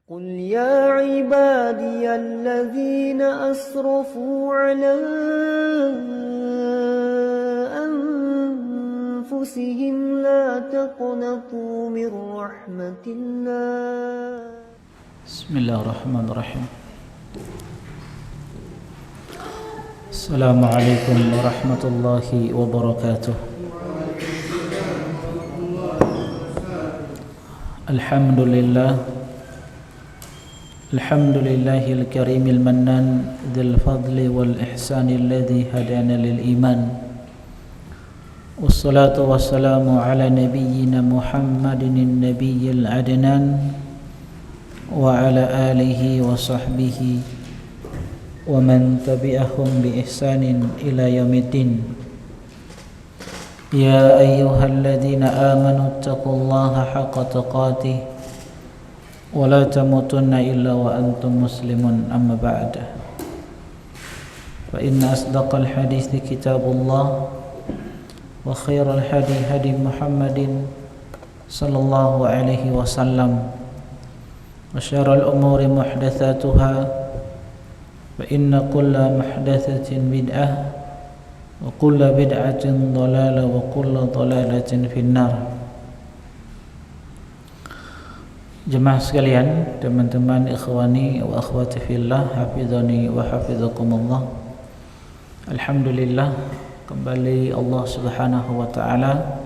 قل يا عبادي الذين أسرفوا على أنفسهم لا تقنطوا من رحمة الله. بسم الله الرحمن الرحيم. السلام عليكم ورحمة الله وبركاته. الحمد لله الكريم المنان ذي الفضل والإحسان الذي هدانا للإيمان، والصلاة والسلام على نبينا محمد النبي العدنان وعلى آله وصحبه ومن تبعهم بإحسان إلى يوم الدين. يا أيها الذين آمنوا اتقوا الله حق تقاته ولا تموتن إلا وأنتم مسلمون. أما بعد، فإن أصدق الحديث كتاب الله، وخير الهدي هدي محمد صلى الله عليه وسلم، وشر الأمور محدثاتها، فإن كل محدثة بدعة، وكل بدعة ضلالة، وكل ضلالة في النار. Jemaah sekalian, teman-teman ikhwani wa akhwati fillah, hafizani wa hafizakumullah. Alhamdulillah, kembali Allah Subhanahu wa taala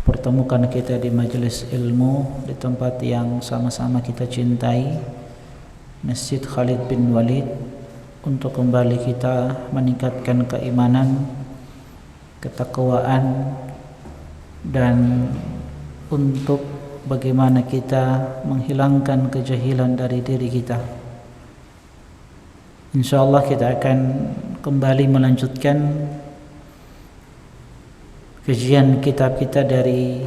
pertemukan kita di majelis ilmu, di tempat yang sama-sama kita cintai, Masjid Khalid bin Walid, untuk kembali kita meningkatkan keimanan, ketakwaan, dan untuk bagaimana kita menghilangkan kejahilan dari diri kita. InsyaAllah kita akan kembali melanjutkan kajian kitab kita dari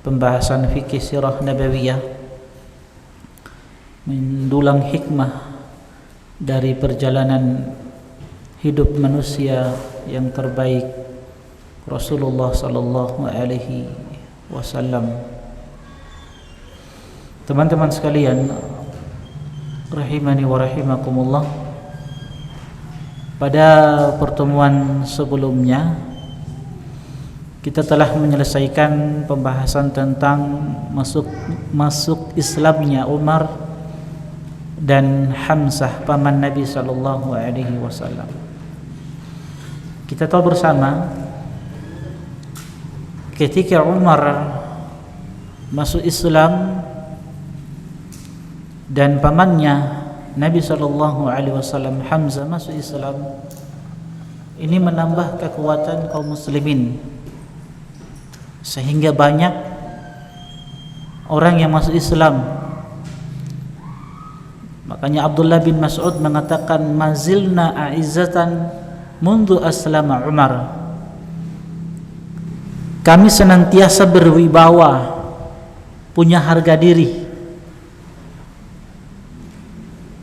pembahasan fikih sirah nabawiyah, mendulang hikmah dari perjalanan hidup manusia yang terbaik, Rasulullah sallallahu alaihi wasallam. Teman-teman sekalian, rahimani wa rahimakumullah, pada pertemuan sebelumnya kita telah menyelesaikan pembahasan tentang masuk Islamnya Umar dan Hamzah, paman Nabi sallallahu alaihi wasallam. Kita tahu bersama ketika Umar masuk Islam dan pamannya Nabi sallallahu alaihi wasallam Hamzah masuk Islam, ini menambah kekuatan kaum muslimin, sehingga banyak orang yang masuk Islam. Makanya Abdullah bin Mas'ud mengatakan, mazilna a'izzatan mundu aslama Umar. Kami senantiasa berwibawa, punya harga diri.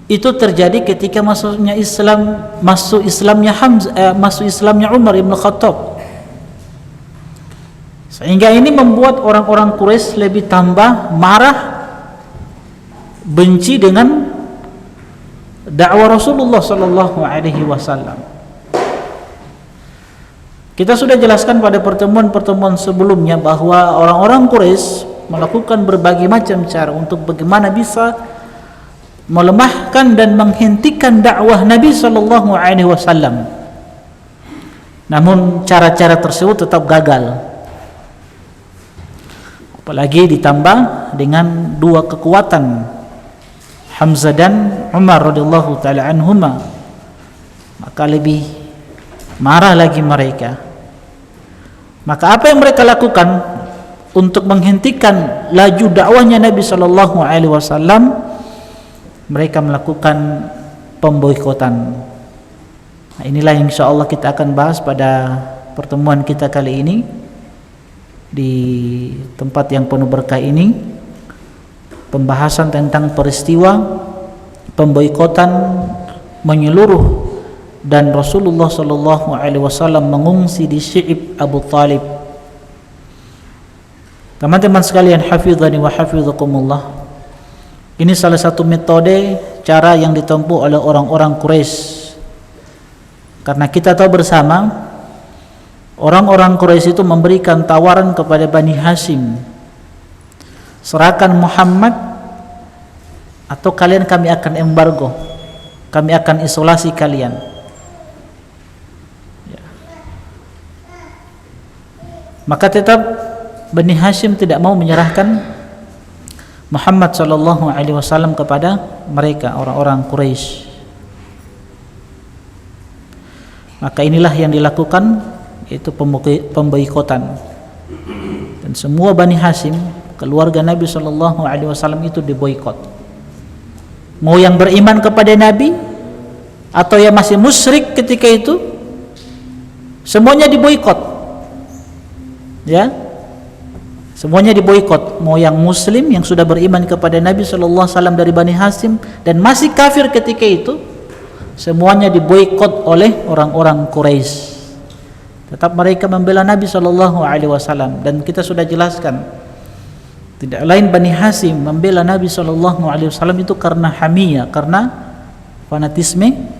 Itu terjadi ketika masuk Islamnya Umar ibn Khattab. Sehingga ini membuat orang-orang Quraisy lebih tambah marah, benci dengan dakwah Rasulullah sallallahu alaihi wasallam. Kita sudah jelaskan pada pertemuan-pertemuan sebelumnya bahwa orang-orang Quraisy melakukan berbagai macam cara untuk bagaimana bisa melemahkan dan menghentikan dakwah Nabi sallallahu alaihi wasallam. Namun cara-cara tersebut tetap gagal. Apalagi ditambah dengan dua kekuatan, Hamzah dan Umar radhiyallahu taala anhuma, maka lebih marah lagi mereka. Maka apa yang mereka lakukan untuk menghentikan laju dakwahnya Nabi sallallahu alaihi wasallam? Mereka melakukan pemboikotan. Nah, inilah yang insyaallah kita akan bahas pada pertemuan kita kali ini di tempat yang penuh berkah ini, pembahasan tentang peristiwa pemboikotan menyeluruh dan Rasulullah sallallahu alaihi wasallam mengungsi di Syi'ib Abu Thalib. Teman-teman sekalian, hafizani wa hafizakumullah, Ini salah satu metode cara yang ditempuh oleh orang-orang Quraisy. Karena kita tahu bersama, orang-orang Quraisy itu memberikan tawaran kepada Bani Hashim, serahkan Muhammad atau kalian kami akan embargo, kami akan isolasi kalian. Ya. Maka tetap Bani Hashim tidak mau menyerahkan Muhammad sallallahu alaihi wasallam kepada mereka, orang-orang Quraisy. Maka inilah yang dilakukan, yaitu pemboikotan. Dan semua Bani Hashim, keluarga Nabi sallallahu alaihi wasallam itu diboikot. Mau yang beriman kepada Nabi atau yang masih musyrik ketika itu, semuanya diboikot. Ya. Semuanya diboikot, mau yang muslim yang sudah beriman kepada Nabi sallallahu alaihi wasallam dari Bani Hashim dan masih kafir ketika itu, semuanya diboikot oleh orang-orang Quraisy. Tetap mereka membela Nabi sallallahu alaihi wasallam, dan kita sudah jelaskan, tidak lain Bani Hashim membela Nabi sallallahu alaihi wasallam itu karena hamiyah, karena fanatisme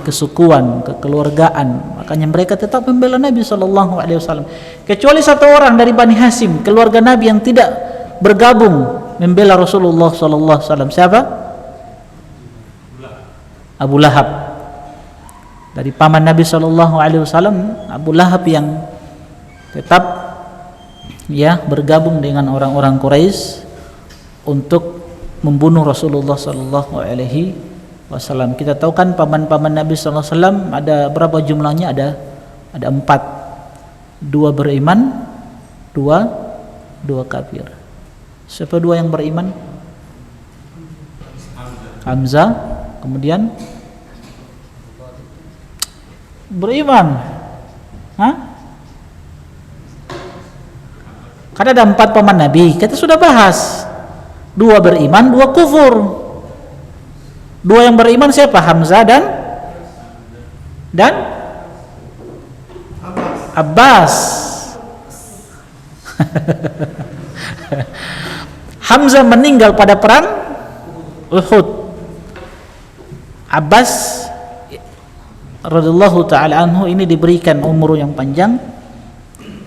kesukuan, kekeluargaan. Makanya mereka tetap membela Nabi sallallahu alaihi wasallam. Kecuali satu orang dari Bani Hashim, keluarga Nabi, yang tidak bergabung membela Rasulullah sallallahu alaihi wasallam. Siapa? Abu Lahab. Dari paman Nabi sallallahu alaihi wasallam, Abu Lahab yang tetap ya bergabung dengan orang-orang Quraisy untuk membunuh Rasulullah sallallahu alaihi wasallam. Kita tahu kan paman-paman Nabi sallallahu alaihi wasallam ada berapa jumlahnya? Ada 4. 2 beriman, 2 kafir. Siapa 2 yang beriman? Hamzah, kemudian beriman. Hah? Kan ada 4 paman Nabi, kita sudah bahas. 2 beriman, 2 kufur. 2 yang beriman siapa? Hamzah dan Abbas. Hamzah meninggal pada perang Uhud. Abbas radhiyallahu taala anhu ini diberikan umur yang panjang.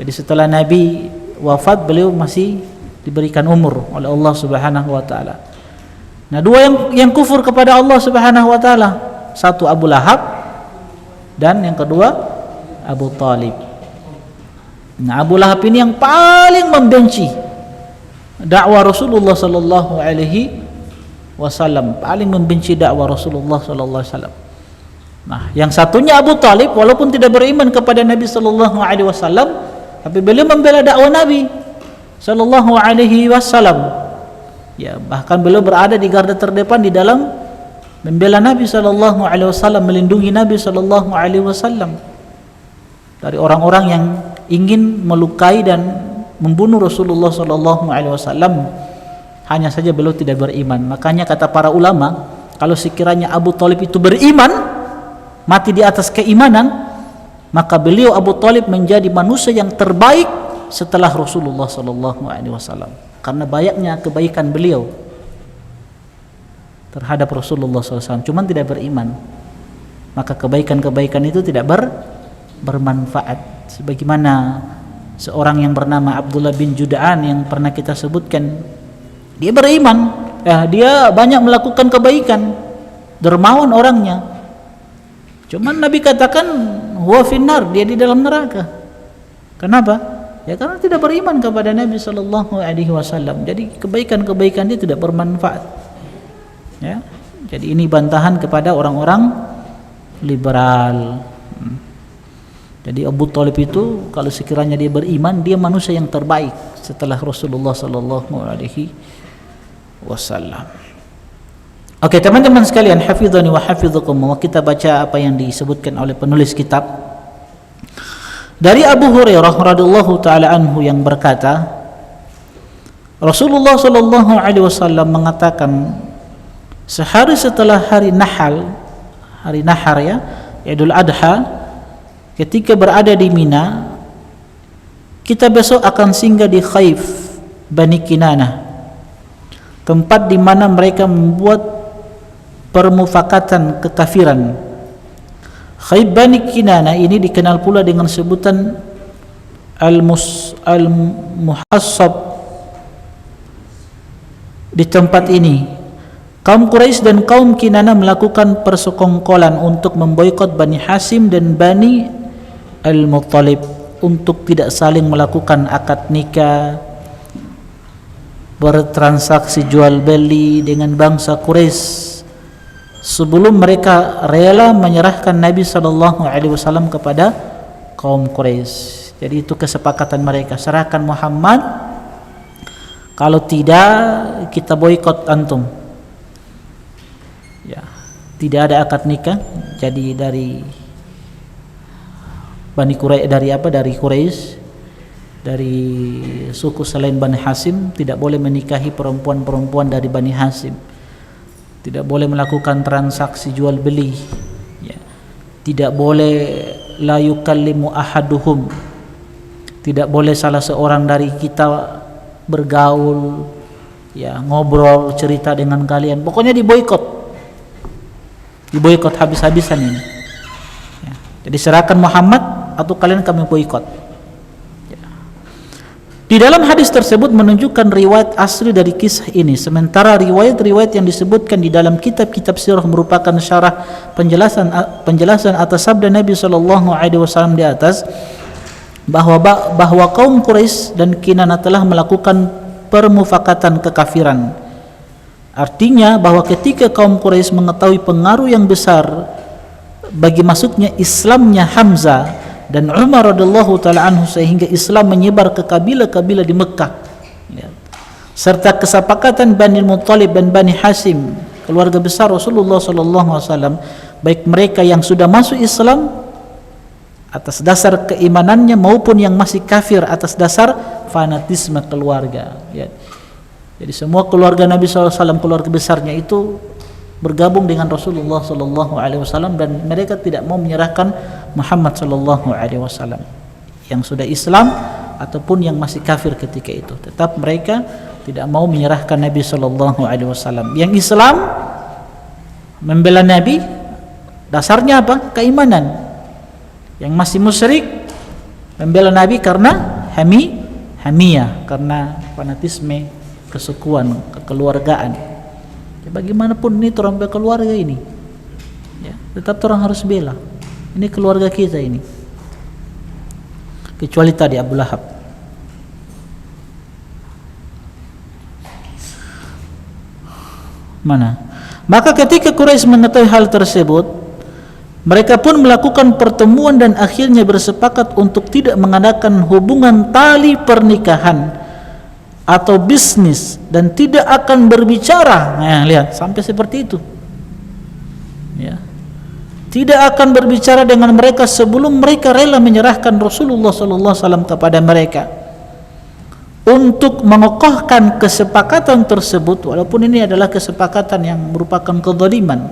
Jadi setelah Nabi wafat, beliau masih diberikan umur oleh Allah Subhanahu wa taala. Nah, 2 yang kufur kepada Allah Subhanahu wa taala, satu Abu Lahab dan yang kedua Abu Talib. Nah, Abu Lahab ini yang paling membenci dakwah Rasulullah sallallahu alaihi wasallam, paling membenci dakwah Rasulullah sallallahu alaihi wasallam. Nah, yang satunya Abu Talib, walaupun tidak beriman kepada Nabi sallallahu alaihi wasallam, tapi beliau membela dakwah Nabi sallallahu alaihi wasallam. Ya, bahkan beliau berada di garda terdepan di dalam membela Nabi sallallahu alaihi wasallam, melindungi Nabi sallallahu alaihi wasallam dari orang-orang yang ingin melukai dan membunuh Rasulullah sallallahu alaihi wasallam. Hanya saja beliau tidak beriman. Makanya kata para ulama, kalau sekiranya Abu Talib itu beriman, mati di atas keimanan, maka beliau Abu Talib menjadi manusia yang terbaik setelah Rasulullah sallallahu alaihi wasallam, karena banyaknya kebaikan beliau terhadap Rasulullah SAW. Cuman tidak beriman, maka kebaikan-kebaikan itu tidak bermanfaat. Sebagaimana seorang yang bernama Abdullah bin Jud'an yang pernah kita sebutkan, dia beriman, dia banyak melakukan kebaikan, dermawan orangnya. Cuman Nabi katakan huwa finnar, dia di dalam neraka. Kenapa? Ya karena tidak beriman kepada Nabi sallallahu alaihi wasallam. Jadi kebaikan-kebaikan dia tidak bermanfaat. Ya. Jadi ini bantahan kepada orang-orang liberal. Jadi Abu Talib itu kalau sekiranya dia beriman, dia manusia yang terbaik setelah Rasulullah sallallahu alaihi wasallam. Oke, teman-teman sekalian, hafizani wa hafizukum, kita baca apa yang disebutkan oleh penulis kitab. Dari Abu Hurairah radhiyallahu taala anhu yang berkata, Rasulullah sallallahu alaihi wasallam mengatakan, sehari setelah hari Nahar ya, Idul Adha, ketika berada di Mina, kita besok akan singgah di Khaif Bani Kinanah. tempat di mana mereka membuat permufakatan kekafiran. Khaib Bani Kinana ini dikenal pula dengan sebutan Al-Muhassab. Di tempat ini kaum Quraisy dan kaum Kinana melakukan persekongkolan untuk memboikot Bani Hasim dan Bani Al-Muttalib untuk tidak saling melakukan akad nikah, bertransaksi jual beli dengan bangsa Quraisy sebelum mereka rela menyerahkan Nabi SAW kepada kaum Quraisy. Jadi itu kesepakatan mereka, serahkan Muhammad, kalau tidak kita boikot antum. Ya, tidak ada akad nikah. Jadi dari Bani Quraisy, dari Quraisy, dari suku selain Bani Hasim tidak boleh menikahi perempuan-perempuan dari Bani Hasim. Tidak boleh melakukan transaksi jual beli, ya. Tidak boleh la yukallimu ahaduhum, tidak boleh salah seorang dari kita bergaul, ya, ngobrol, cerita dengan kalian. Pokoknya diboikot habis-habisan ini, ya. Jadi serahkan Muhammad atau kalian kami boikot. Di dalam hadis tersebut menunjukkan riwayat asli dari kisah ini, sementara riwayat-riwayat yang disebutkan di dalam kitab-kitab sirah merupakan syarah penjelasan atas sabda Nabi SAW di atas bahwa kaum Quraisy dan Kinana telah melakukan permufakatan kekafiran. Artinya bahwa ketika kaum Quraisy mengetahui pengaruh yang besar bagi masuknya Islamnya Hamzah dan Umar radhiyallahu taala anhu sehingga Islam menyebar ke kabilah-kabilah di Mekah, ya, serta kesepakatan Bani Muttalib dan Bani Hasim, keluarga besar Rasulullah SAW, baik mereka yang sudah masuk Islam atas dasar keimanannya maupun yang masih kafir atas dasar fanatisme keluarga, ya. Jadi semua keluarga Nabi SAW, keluarga besarnya itu bergabung dengan Rasulullah SAW dan mereka tidak mau menyerahkan Muhammad SAW, yang sudah Islam ataupun yang masih kafir ketika itu, tetap mereka tidak mau menyerahkan Nabi SAW. Yang Islam membela Nabi dasarnya apa? Keimanan. Yang masih musyrik membela Nabi karena hamiyah, karena fanatisme, kesukuan, kekeluargaan. Ya, bagaimanapun ini orang keluarga ini, ya, tetap orang harus bela. Ini keluarga kita ini. Kecuali tadi Abu Lahab. Mana? Maka ketika Quraisy mengetahui hal tersebut, mereka pun melakukan pertemuan dan akhirnya bersepakat untuk tidak mengadakan hubungan tali pernikahan atau bisnis dan tidak akan berbicara. Nah, lihat sampai seperti itu. Ya. Tidak akan berbicara dengan mereka sebelum mereka rela menyerahkan Rasulullah SAW kepada mereka. Untuk mengokohkan kesepakatan tersebut, walaupun ini adalah kesepakatan yang merupakan kezaliman.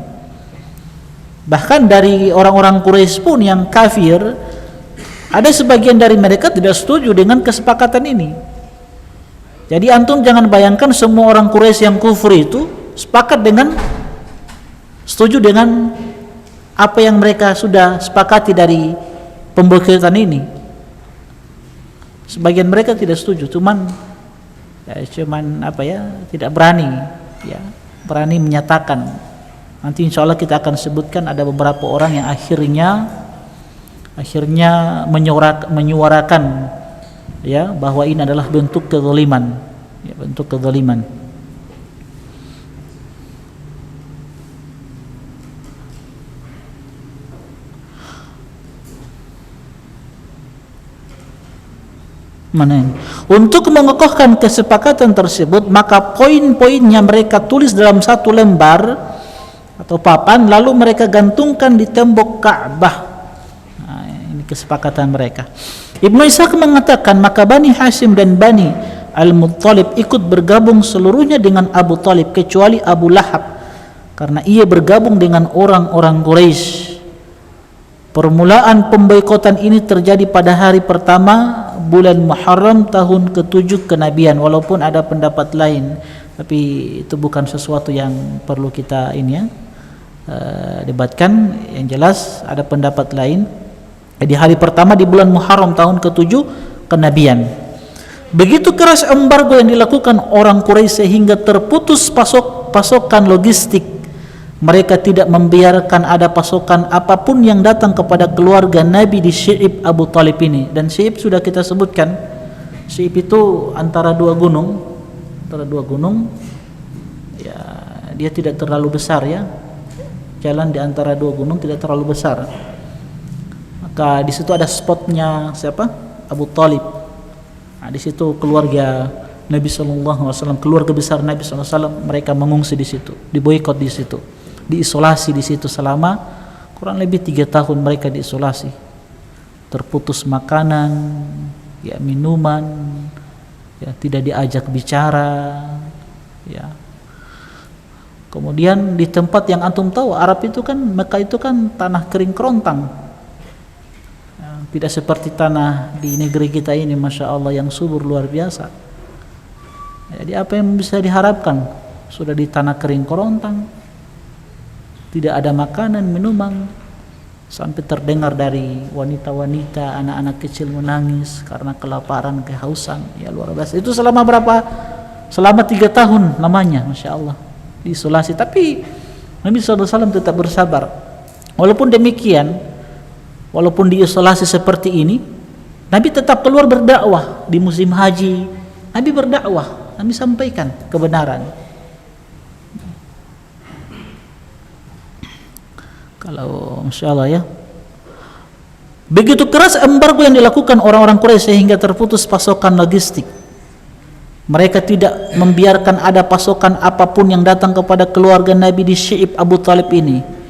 Bahkan dari orang-orang Quraisy pun yang kafir, ada sebagian dari mereka tidak setuju dengan kesepakatan ini. Jadi antum jangan bayangkan semua orang Quraisy yang kufur itu setuju dengan apa yang mereka sudah sepakati dari pemboikotan ini. Sebagian mereka tidak setuju, cuman tidak berani, ya, berani menyatakan. Nanti insya Allah kita akan sebutkan ada beberapa orang yang akhirnya menyuarakan, ya, bahwa ini adalah bentuk kezaliman, ya, bentuk kezaliman. Untuk mengokohkan kesepakatan tersebut, maka poin-poinnya mereka tulis dalam satu lembar atau papan, lalu mereka gantungkan di tembok Ka'bah. Nah, ini kesepakatan mereka. Ibnu Ishaq mengatakan, maka Bani Hasim dan Bani Al-Muttalib ikut bergabung seluruhnya dengan Abu Talib kecuali Abu Lahab, karena ia bergabung dengan orang-orang Quraisy. Permulaan pemboikotan ini terjadi pada hari pertama bulan Muharram tahun ke-7 kenabian, walaupun ada pendapat lain Tapi itu bukan sesuatu yang perlu kita debatkan. Yang jelas ada pendapat lain. Di hari pertama di bulan Muharram tahun ke-7 kenabian. Begitu keras embargo yang dilakukan orang Quraisy sehingga terputus pasokan logistik. Mereka tidak membiarkan ada pasokan apapun yang datang kepada keluarga Nabi di Syi'ib Abu Talib ini. Dan Syi'ib sudah kita sebutkan. Syi'ib itu antara dua gunung. Ya, dia tidak terlalu besar ya. Jalan di antara dua gunung tidak terlalu besar. Maka di situ ada spotnya siapa? Abu Talib. Nah, di situ keluarga Nabi sallallahu alaihi wasallam, keluarga besar Nabi sallallahu alaihi wasallam, mereka mengungsi di situ, diboikot di situ, diisolasi di situ selama kurang lebih 3 tahun mereka diisolasi. Terputus makanan, ya minuman, ya tidak diajak bicara, ya. Kemudian di tempat yang antum tahu Arab itu kan, Mekah itu kan tanah kering kerontang. Tidak seperti tanah di negeri kita ini, Masya Allah, yang subur luar biasa. Jadi apa yang bisa diharapkan? Sudah di tanah kering kerontang, tidak ada makanan, minuman, sampai terdengar dari wanita-wanita, anak-anak kecil menangis karena kelaparan, kehausan. Ya luar biasa. Itu selama berapa? Selama 3 tahun lamanya, Masya Allah, diisolasi. Tapi Nabi SAW tetap bersabar. Walaupun demikian, walaupun diisolasi seperti ini, Nabi tetap keluar berdakwah. Di musim haji Nabi berdakwah, Nabi sampaikan kebenaran. Kalau Masya Allah ya, begitu keras embargo yang dilakukan orang-orang Quraisy sehingga terputus pasokan logistik. Mereka tidak membiarkan ada pasokan apapun yang datang kepada keluarga Nabi di Syi'ib Abu Talib ini.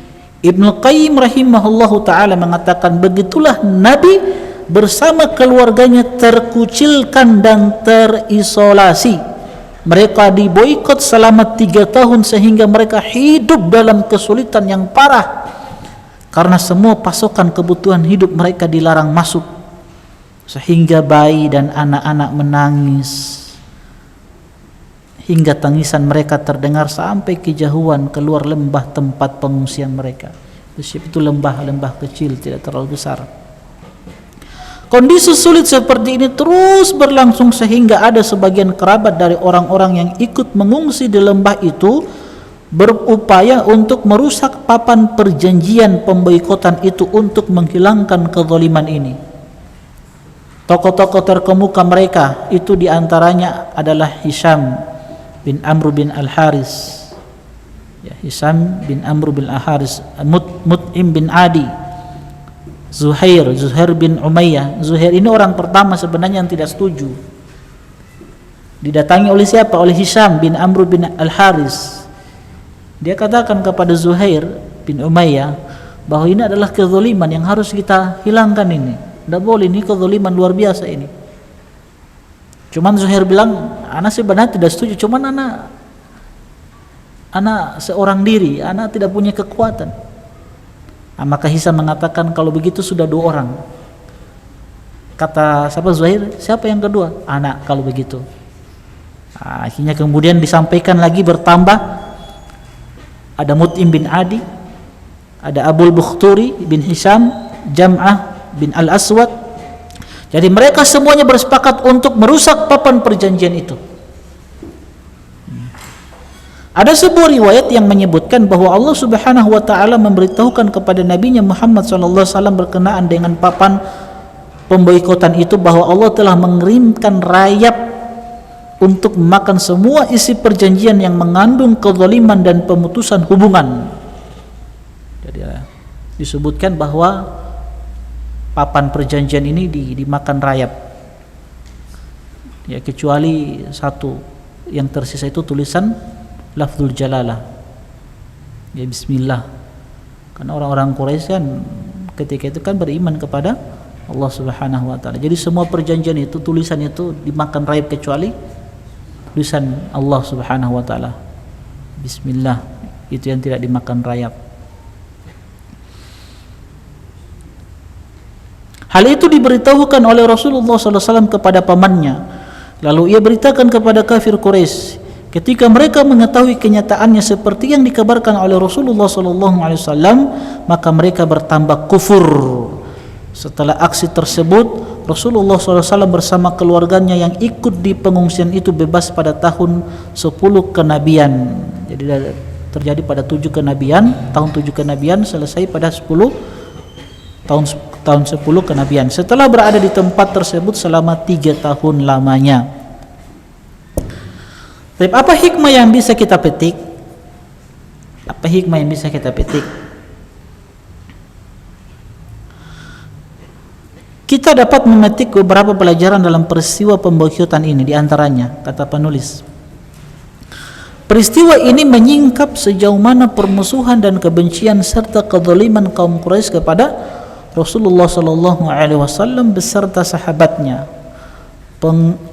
Ibnu Qayyim rahimahullahu ta'ala mengatakan, begitulah Nabi bersama keluarganya terkucilkan dan terisolasi. Mereka diboikot selama 3 tahun sehingga mereka hidup dalam kesulitan yang parah. Karena semua pasokan kebutuhan hidup mereka dilarang masuk. Sehingga bayi dan anak-anak menangis. Hingga tangisan mereka terdengar sampai kejauhan keluar lembah tempat pengungsian mereka. Itu lembah-lembah kecil, tidak terlalu besar. Kondisi sulit seperti ini terus berlangsung sehingga ada sebagian kerabat dari orang-orang yang ikut mengungsi di lembah itu berupaya untuk merusak papan perjanjian pemboikotan itu untuk menghilangkan kezaliman ini. Tokoh-tokoh terkemuka mereka itu diantaranya adalah Hisham bin Amr bin Al-Haris, ya, Hisham bin Amr bin Al-Haris, Mut'im bin Adi, Zuhair bin Umayyah. Zuhair ini orang pertama sebenarnya yang tidak setuju. Didatangi oleh siapa? Oleh Hisham bin Amr bin Al-Haris. Dia katakan kepada Zuhair bin Umayyah bahwa ini adalah kezaliman yang harus kita hilangkan ini. Tidak boleh, ini kezaliman luar biasa ini. Cuman Zuhair bilang, anak sebenarnya tidak setuju, cuman anak seorang diri, anak tidak punya kekuatan. Maka Hisham mengatakan, kalau begitu sudah 2 orang. Kata siapa? Zuhair, siapa yang kedua? Anak kalau begitu. Akhirnya kemudian disampaikan lagi bertambah, ada Mut'im bin Adi, ada Abul Bukhturi bin Hisham, Jam'ah bin Al-Aswad. Jadi mereka semuanya bersepakat untuk merusak papan perjanjian itu. Ada sebuah riwayat yang menyebutkan bahwa Allah Subhanahu wa taala memberitahukan kepada nabinya Muhammad sallallahu alaihi wasallam berkenaan dengan papan pemboikotan itu bahwa Allah telah mengirimkan rayap untuk memakan semua isi perjanjian yang mengandung kezaliman dan pemutusan hubungan. Jadi disebutkan bahwa papan perjanjian ini dimakan rayap, ya, kecuali satu yang tersisa itu tulisan lafzul jalalah, ya, bismillah. Karena orang-orang Quraisy kan ketika itu kan beriman kepada Allah Subhanahu wa taala. Jadi semua perjanjian itu, tulisan itu dimakan rayap kecuali tulisan Allah Subhanahu wa taala, bismillah, itu yang tidak dimakan rayap. Hal itu diberitahukan oleh Rasulullah SAW kepada pamannya. Lalu ia beritakan kepada kafir Quraisy, Ketika mereka mengetahui kenyataannya seperti yang dikabarkan oleh Rasulullah SAW, maka mereka bertambah kufur. Setelah aksi tersebut, Rasulullah SAW bersama keluarganya yang ikut di pengungsian itu bebas pada tahun 10 kenabian. Jadi terjadi pada 7 kenabian, tahun 7 kenabian selesai pada 10 tahun 10 kenabian. Setelah berada di tempat tersebut selama 3 tahun lamanya. Tapi apa hikmah yang bisa kita petik? Apa hikmah yang bisa kita petik? Kita dapat memetik beberapa pelajaran dalam peristiwa pembokyotan ini. Di antaranya, kata penulis, peristiwa ini menyingkap sejauh mana permusuhan dan kebencian serta kezaliman kaum Quraisy kepada Rasulullah SAW beserta sahabatnya.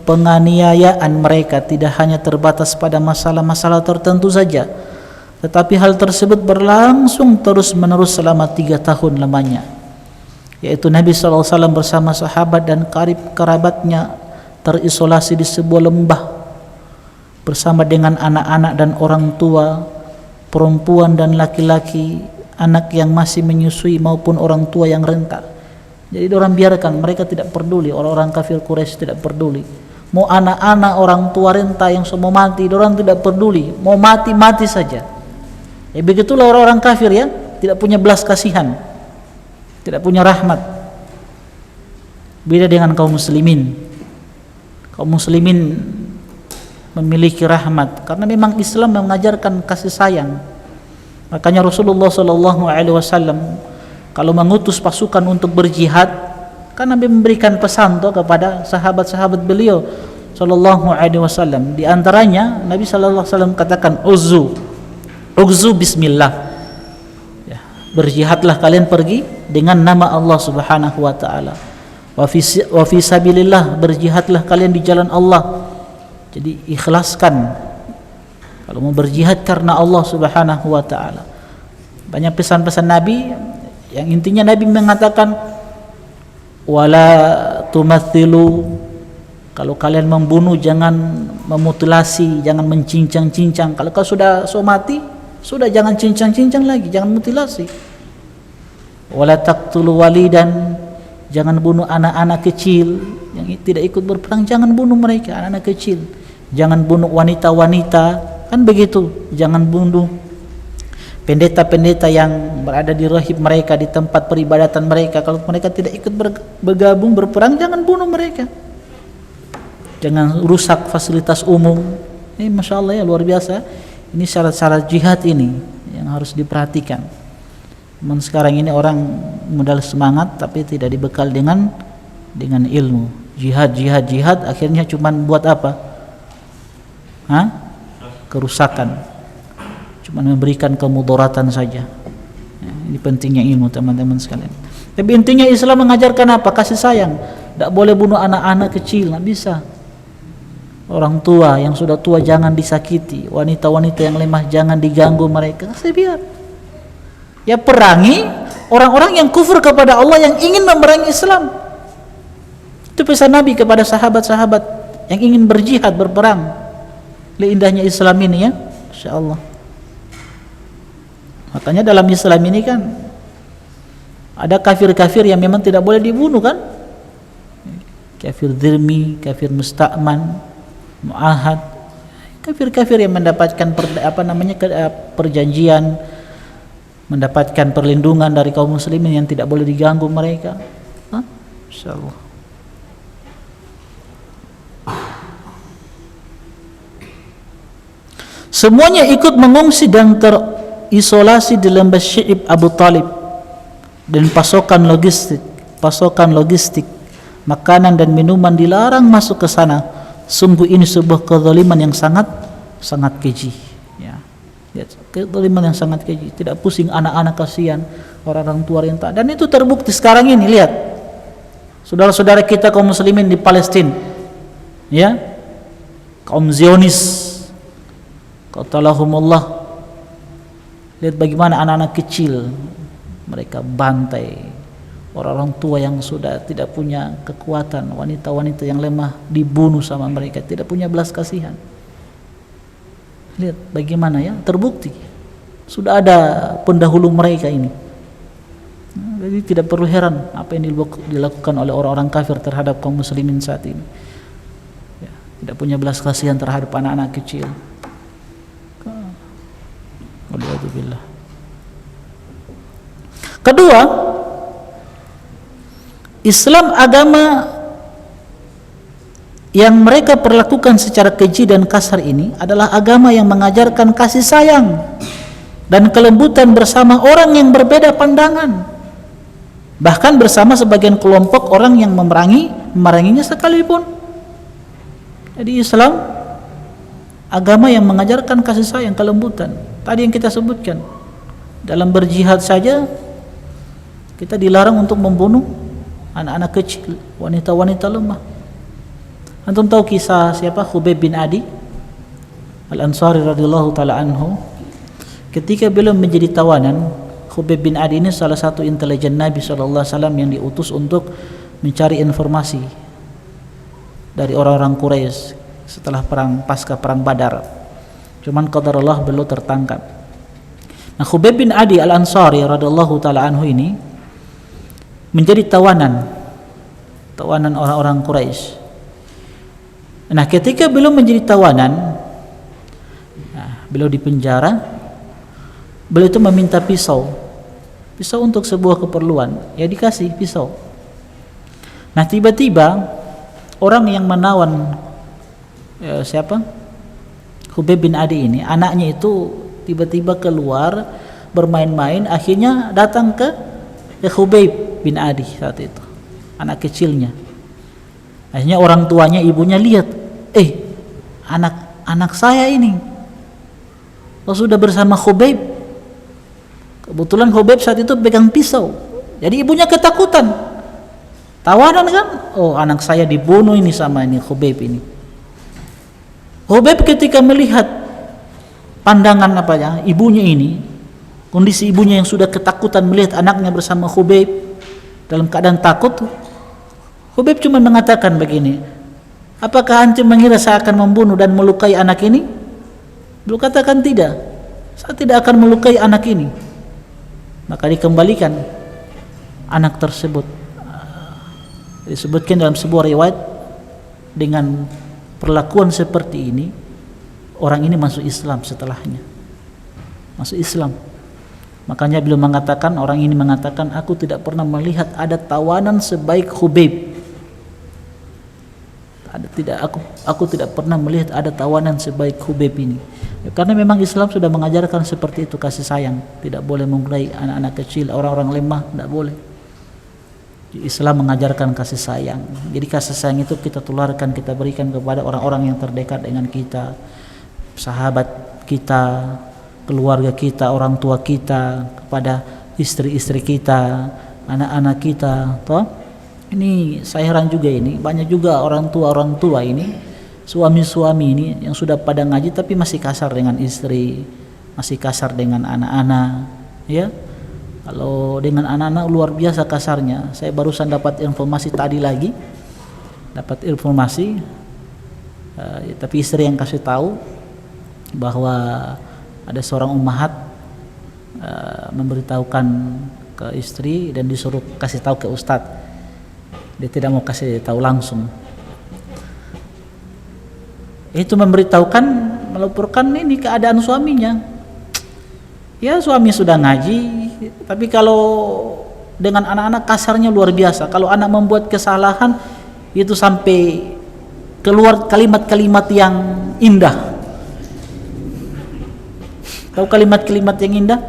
Penganiayaan mereka tidak hanya terbatas pada masalah-masalah tertentu saja, tetapi hal tersebut berlangsung terus-menerus selama 3 tahun lamanya, yaitu Nabi SAW bersama sahabat dan kerabatnya terisolasi di sebuah lembah bersama dengan anak-anak dan orang tua, perempuan dan laki-laki, anak yang masih menyusui maupun orang tua yang renta. Jadi orang biarkan, mereka tidak peduli, orang-orang kafir Quraisy tidak peduli. Mau anak-anak, orang tua renta yang semua mati, orang tidak peduli, mau mati saja. Ya begitulah orang-orang kafir ya, tidak punya belas kasihan, tidak punya rahmat. Beda dengan kaum muslimin. Kaum muslimin memiliki rahmat karena memang Islam mengajarkan kasih sayang. Makanya Rasulullah SAW kalau mengutus pasukan untuk berjihad, karena memberikan pesan kepada sahabat-sahabat beliau sallallahu alaihi wasallam. Di antaranya Nabi sallallahu alaihi wasallam katakan Uzu bismillah. Ya, berjihadlah kalian pergi dengan nama Allah Subhanahu wa taala. Wa fi sabilillah, berjihadlah kalian di jalan Allah. Jadi ikhlaskan kalau mau berjihad karena Allah Subhanahu wa taala. Banyak pesan-pesan Nabi yang intinya Nabi mengatakan wala tumathilu, kalau kalian membunuh jangan memutilasi, jangan mencincang-cincang. Kalau kau sudah mati, sudah jangan cincang-cincang lagi, jangan mutilasi. Wala taqtulu walidan, jangan bunuh anak-anak kecil yang tidak ikut berperang, jangan bunuh mereka, anak-anak kecil. Jangan bunuh wanita-wanita, kan begitu. Jangan bunuh pendeta-pendeta yang berada di rahib mereka, di tempat peribadatan mereka. Kalau mereka tidak ikut bergabung berperang, jangan bunuh mereka. Jangan rusak fasilitas umum. Ini Masya Allah ya, luar biasa. Ini syarat-syarat jihad ini yang harus diperhatikan. Namun sekarang ini orang modal semangat tapi tidak dibekal dengan ilmu. Jihad akhirnya cuman buat apa? Kerusakan. Cuma memberikan kemudaratan saja. Ya, ini pentingnya ilmu teman-teman sekalian. Tapi intinya Islam mengajarkan apa? Kasih sayang. Tidak boleh bunuh anak-anak kecil, nggak bisa. Orang tua yang sudah tua jangan disakiti. Wanita-wanita yang lemah jangan diganggu mereka. Kasih biar. Ya perangi orang-orang yang kufur kepada Allah, yang ingin memerangi Islam. Itu pesan Nabi kepada sahabat-sahabat yang ingin berjihad, berperang. Lihat indahnya Islam ini ya, Insya Allah. Makanya dalam Islam ini kan ada kafir-kafir yang memang tidak boleh dibunuh kan? Kafir dzimmi, kafir musta'man, mu'ahad. Kafir-kafir yang mendapatkan perjanjian, mendapatkan perlindungan dari kaum muslimin yang tidak boleh diganggu mereka. Insyaallah. Semuanya ikut mengungsi dan terisolasi di lembah Syi'ib Abu Talib, dan pasokan logistik, makanan dan minuman dilarang masuk ke sana. Sungguh ini sebuah kezaliman yang sangat keji. Ya, kezaliman yang sangat keji. Tidak pusing anak-anak, kasihan orang-orang tua renta. Dan itu terbukti sekarang ini. Lihat, saudara-saudara kita kaum muslimin di Palestina, ya, kaum Zionis, qatalahumullah. Lihat bagaimana anak-anak kecil mereka bantai, orang-orang tua yang sudah tidak punya kekuatan, wanita-wanita yang lemah dibunuh sama mereka, tidak punya belas kasihan. Lihat bagaimana ya, terbukti sudah ada pendahulu mereka ini. Jadi tidak perlu heran apa yang dilakukan oleh orang-orang kafir terhadap kaum muslimin saat ini. Ya, tidak punya belas kasihan terhadap anak-anak kecil. Waliyadzubillah. Kedua, Islam agama yang mereka perlakukan secara keji dan kasar ini adalah agama yang mengajarkan kasih sayang dan kelembutan bersama orang yang berbeda pandangan, bahkan bersama sebagian kelompok orang yang memeranginya sekalipun. Jadi Islam agama yang mengajarkan kasih sayang, kelembutan. Tadi yang kita sebutkan, dalam berjihad saja kita dilarang untuk membunuh anak-anak kecil, wanita-wanita lemah. Antum tahu kisah siapa? Khubayb bin Adi Al-Ansari radhiyallahu taala anhu. Ketika beliau menjadi tawanan, Khubayb bin Adi ini salah satu intelijen Nabi sallallahu alaihi wasallam yang diutus untuk mencari informasi dari orang-orang Quraisy setelah pasca perang Badar. Cuman qadarullah beliau tertangkap. Nah, Khubayb bin Adi Al-Ansari radhiyallahu taala anhu ini menjadi tawanan orang-orang Quraisy. Nah, ketika beliau menjadi tawanan, beliau dipenjara, beliau itu meminta pisau untuk sebuah keperluan, ya dikasih pisau. Nah, tiba-tiba orang yang menawan siapa? Khubayb bin Adi ini, anaknya itu tiba-tiba keluar bermain-main, akhirnya datang ke Khubayb bin Adi saat itu, anak kecilnya. Akhirnya orang tuanya, ibunya lihat, anak saya ini sudah bersama Khubayb. Kebetulan Khubayb saat itu pegang pisau, jadi ibunya ketakutan, tawanan kan, oh anak saya dibunuh ini sama ini Khubayb ini. Khubayb ketika melihat pandangan ibunya ini, kondisi ibunya yang sudah ketakutan melihat anaknya bersama Khubayb dalam keadaan takut, Khubayb cuma mengatakan begini, apakah antum mengira saya akan membunuh dan melukai anak ini? Beliau katakan tidak, saya tidak akan melukai anak ini. Maka dikembalikan anak tersebut. Disebutkan dalam sebuah riwayat, dengan perlakuan seperti ini orang ini masuk Islam setelahnya, masuk Islam. Makanya beliau mengatakan, orang ini mengatakan, aku tidak pernah melihat ada tawanan sebaik Khubayb. Aku tidak pernah melihat ada tawanan sebaik Khubayb ini. Karena memang Islam sudah mengajarkan seperti itu, kasih sayang. Tidak boleh memulai anak-anak kecil, orang-orang lemah, tidak boleh. Islam mengajarkan kasih sayang. Jadi kasih sayang itu kita tularkan, kita berikan kepada orang-orang yang terdekat dengan kita, sahabat kita, keluarga kita, orang tua kita, kepada istri-istri kita, anak-anak kita. Toh? Ini saya heran juga, ini banyak juga orang tua ini, suami-suami ini yang sudah pada ngaji tapi masih kasar dengan istri, masih kasar dengan anak-anak, ya. Kalau dengan anak-anak luar biasa kasarnya. Saya barusan dapat informasi tadi lagi, tapi istri yang kasih tahu bahwa ada seorang ummahat memberitahukan ke istri dan disuruh kasih tahu ke ustadz. Dia tidak mau kasih tahu langsung. Itu memberitahukan, melaporkan ini keadaan suaminya. Ya, suami sudah ngaji, tapi kalau dengan anak-anak kasarnya luar biasa. Kalau anak membuat kesalahan itu sampai keluar kalimat-kalimat yang indah. Tahu kalimat-kalimat yang indah?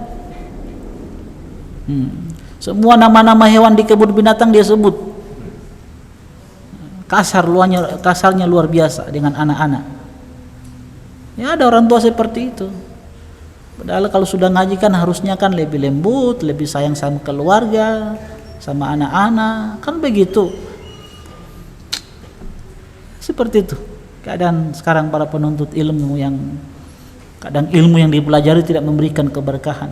Semua nama-nama hewan di kebun binatang dia sebut. Kasarnya luar biasa dengan anak-anak. Ya, ada orang tua seperti itu. Padahal kalau sudah ngaji kan harusnya kan lebih lembut, lebih sayang sama keluarga, sama anak-anak, kan begitu. Seperti itu keadaan sekarang para penuntut ilmu, yang kadang ilmu yang dipelajari tidak memberikan keberkahan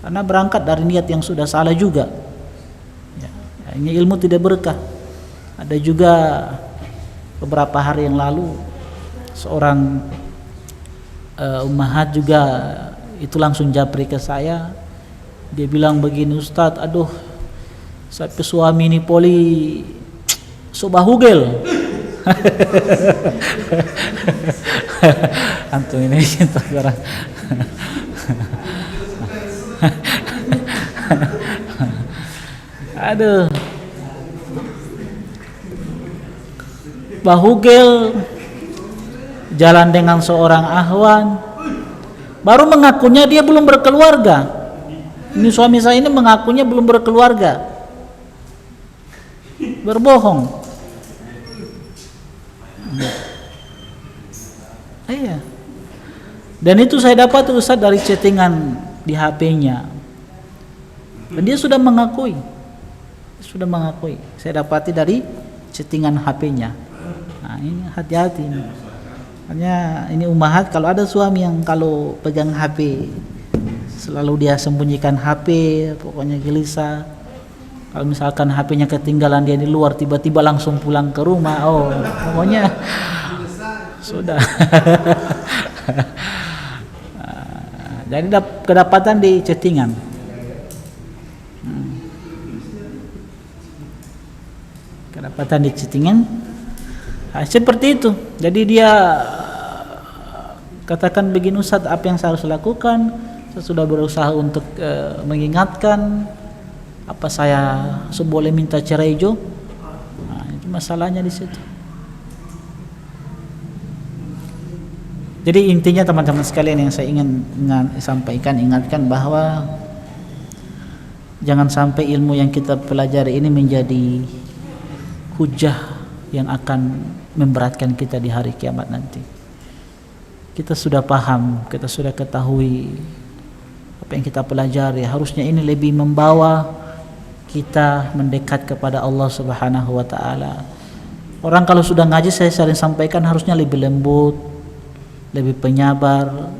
karena berangkat dari niat yang sudah salah juga. Ini ilmu tidak berkah. Ada juga beberapa hari yang lalu seorang ummahat juga itu langsung japri ke saya. Dia bilang begini, Ustadz, aduh sampai suami ini poli sobahugel. Antum ini cinta orang. Aduh, bahugel jalan dengan seorang ahwan, baru mengakunya dia belum berkeluarga. Ini suami saya ini mengakunya belum berkeluarga, berbohong. Iya. Dan itu saya dapat Ustaz dari chattingan di HP-nya. Dan dia sudah mengakui. Saya dapati dari chattingan HP-nya. Nah, ini hati-hati ini. Hanya ini ummahat, kalau ada suami yang kalau pegang HP selalu dia sembunyikan HP, pokoknya gelisah. Kalau misalkan HP-nya ketinggalan dia di luar, tiba-tiba langsung pulang ke rumah, oh pokoknya sudah. Jadi kedapatan di chattingan. Kedapatan di chattingan. Nah, seperti itu. Jadi dia katakan begini, Ustaz, apa yang saya harus lakukan? Saya sudah berusaha untuk mengingatkan. Apa saya boleh minta cerai Jo? Nah, itu masalahnya di situ. Jadi intinya teman-teman sekalian yang saya ingin ingatkan bahwa jangan sampai ilmu yang kita pelajari ini menjadi hujah yang akan memberatkan kita di hari kiamat nanti. Kita sudah paham, kita sudah ketahui apa yang kita pelajari, harusnya ini lebih membawa kita mendekat kepada Allah Subhanahu wa taala. Orang kalau sudah ngaji, saya sering sampaikan, harusnya lebih lembut, lebih penyabar,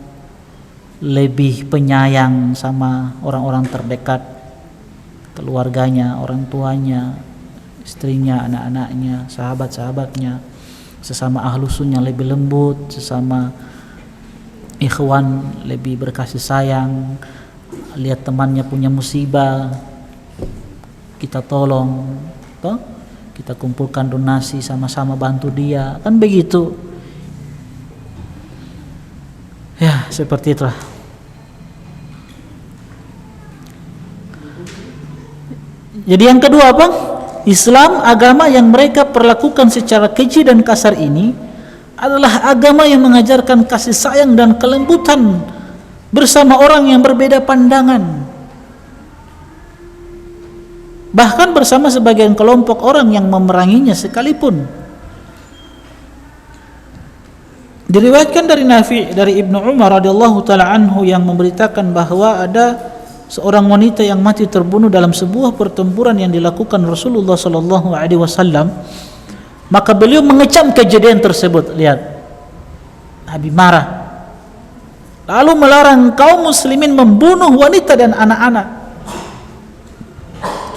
lebih penyayang sama orang-orang terdekat, keluarganya, orang tuanya, istrinya, anak-anaknya, sahabat-sahabatnya, sesama ahlu sunnah lebih lembut, sesama ikhwan lebih berkasih sayang. Lihat temannya punya musibah, kita tolong, toh? Kita kumpulkan donasi, sama-sama bantu dia, kan begitu. Ya, seperti itulah. Jadi yang kedua apa? Islam, agama yang mereka perlakukan secara keji dan kasar ini adalah agama yang mengajarkan kasih sayang dan kelembutan bersama orang yang berbeda pandangan. Bahkan bersama sebagian kelompok orang yang memeranginya sekalipun. Diriwayatkan dari Nafi' dari Ibnu Umar radhiyallahu taala anhu yang memberitakan bahwa ada seorang wanita yang mati terbunuh dalam sebuah pertempuran yang dilakukan Rasulullah sallallahu alaihi wasallam. Maka beliau mengecam kejadian tersebut. Lihat, Nabi marah, lalu melarang kaum muslimin membunuh wanita dan anak-anak.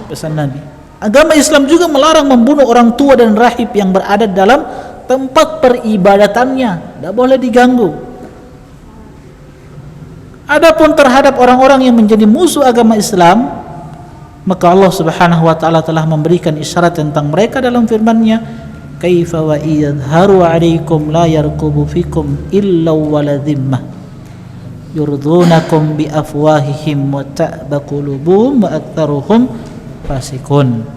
Pesan Nabi. Agama Islam juga melarang membunuh orang tua dan rahib yang berada dalam tempat peribadatannya, tidak boleh diganggu. Adapun terhadap orang-orang yang menjadi musuh agama Islam, maka Allah Subhanahu wa taala telah memberikan isyarat tentang mereka dalam firman-Nya, kaifa wa yadhharu 'alaikum la yarqubu fikum illa wala dhimmah yurdunakum bi afwahihim wa ta'ba qulubuhum wa aktsaruhum fasikun.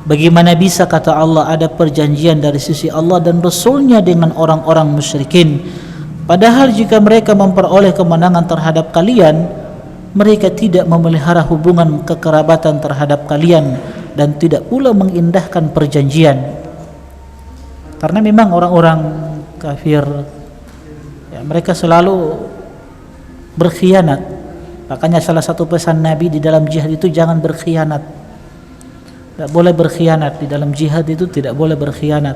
Bagaimana bisa, kata Allah, ada perjanjian dari sisi Allah dan Rasulnya dengan orang-orang musyrikin, padahal jika mereka memperoleh kemenangan terhadap kalian, mereka tidak memelihara hubungan kekerabatan terhadap kalian dan tidak pula mengindahkan perjanjian. Karena memang orang-orang kafir, ya, mereka selalu berkhianat. Makanya salah satu pesan Nabi di dalam jihad itu jangan berkhianat. Tidak boleh berkhianat di dalam jihad, itu tidak boleh berkhianat.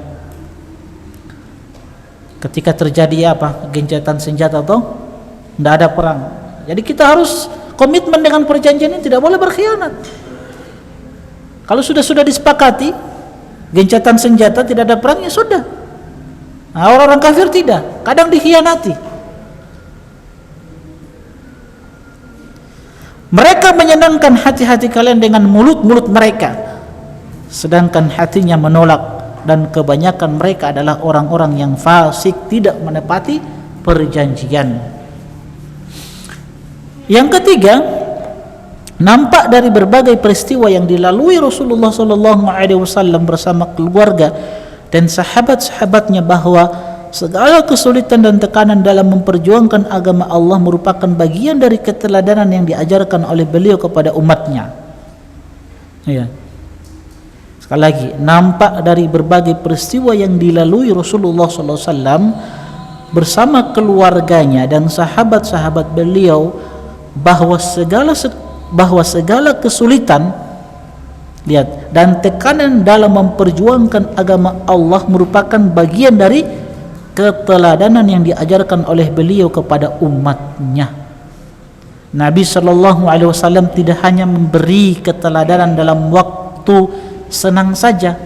Ketika terjadi apa? Gencatan senjata atau tidak ada perang. Jadi kita harus komitmen dengan perjanjian ini, tidak boleh berkhianat. Kalau sudah disepakati gencatan senjata, tidak ada perang, ya sudah. Nah, orang-orang kafir tidak, kadang dikhianati. Mereka menyenangkan hati-hati kalian dengan mulut-mulut mereka, sedangkan hatinya menolak, dan kebanyakan mereka adalah orang-orang yang fasik, tidak menepati perjanjian. Yang ketiga, nampak dari berbagai peristiwa yang dilalui Rasulullah SAW bersama keluarga dan sahabat-sahabatnya bahwa segala kesulitan dan tekanan dalam memperjuangkan agama Allah merupakan bagian dari keteladanan yang diajarkan oleh beliau kepada umatnya. Ya. Sekali lagi, nampak dari berbagai peristiwa yang dilalui Rasulullah SAW bersama keluarganya dan sahabat-sahabat beliau bahwa segala kesulitan, lihat, dan tekanan dalam memperjuangkan agama Allah merupakan bagian dari keteladanan yang diajarkan oleh beliau kepada umatnya. Nabi SAW tidak hanya memberi keteladanan dalam waktu senang saja,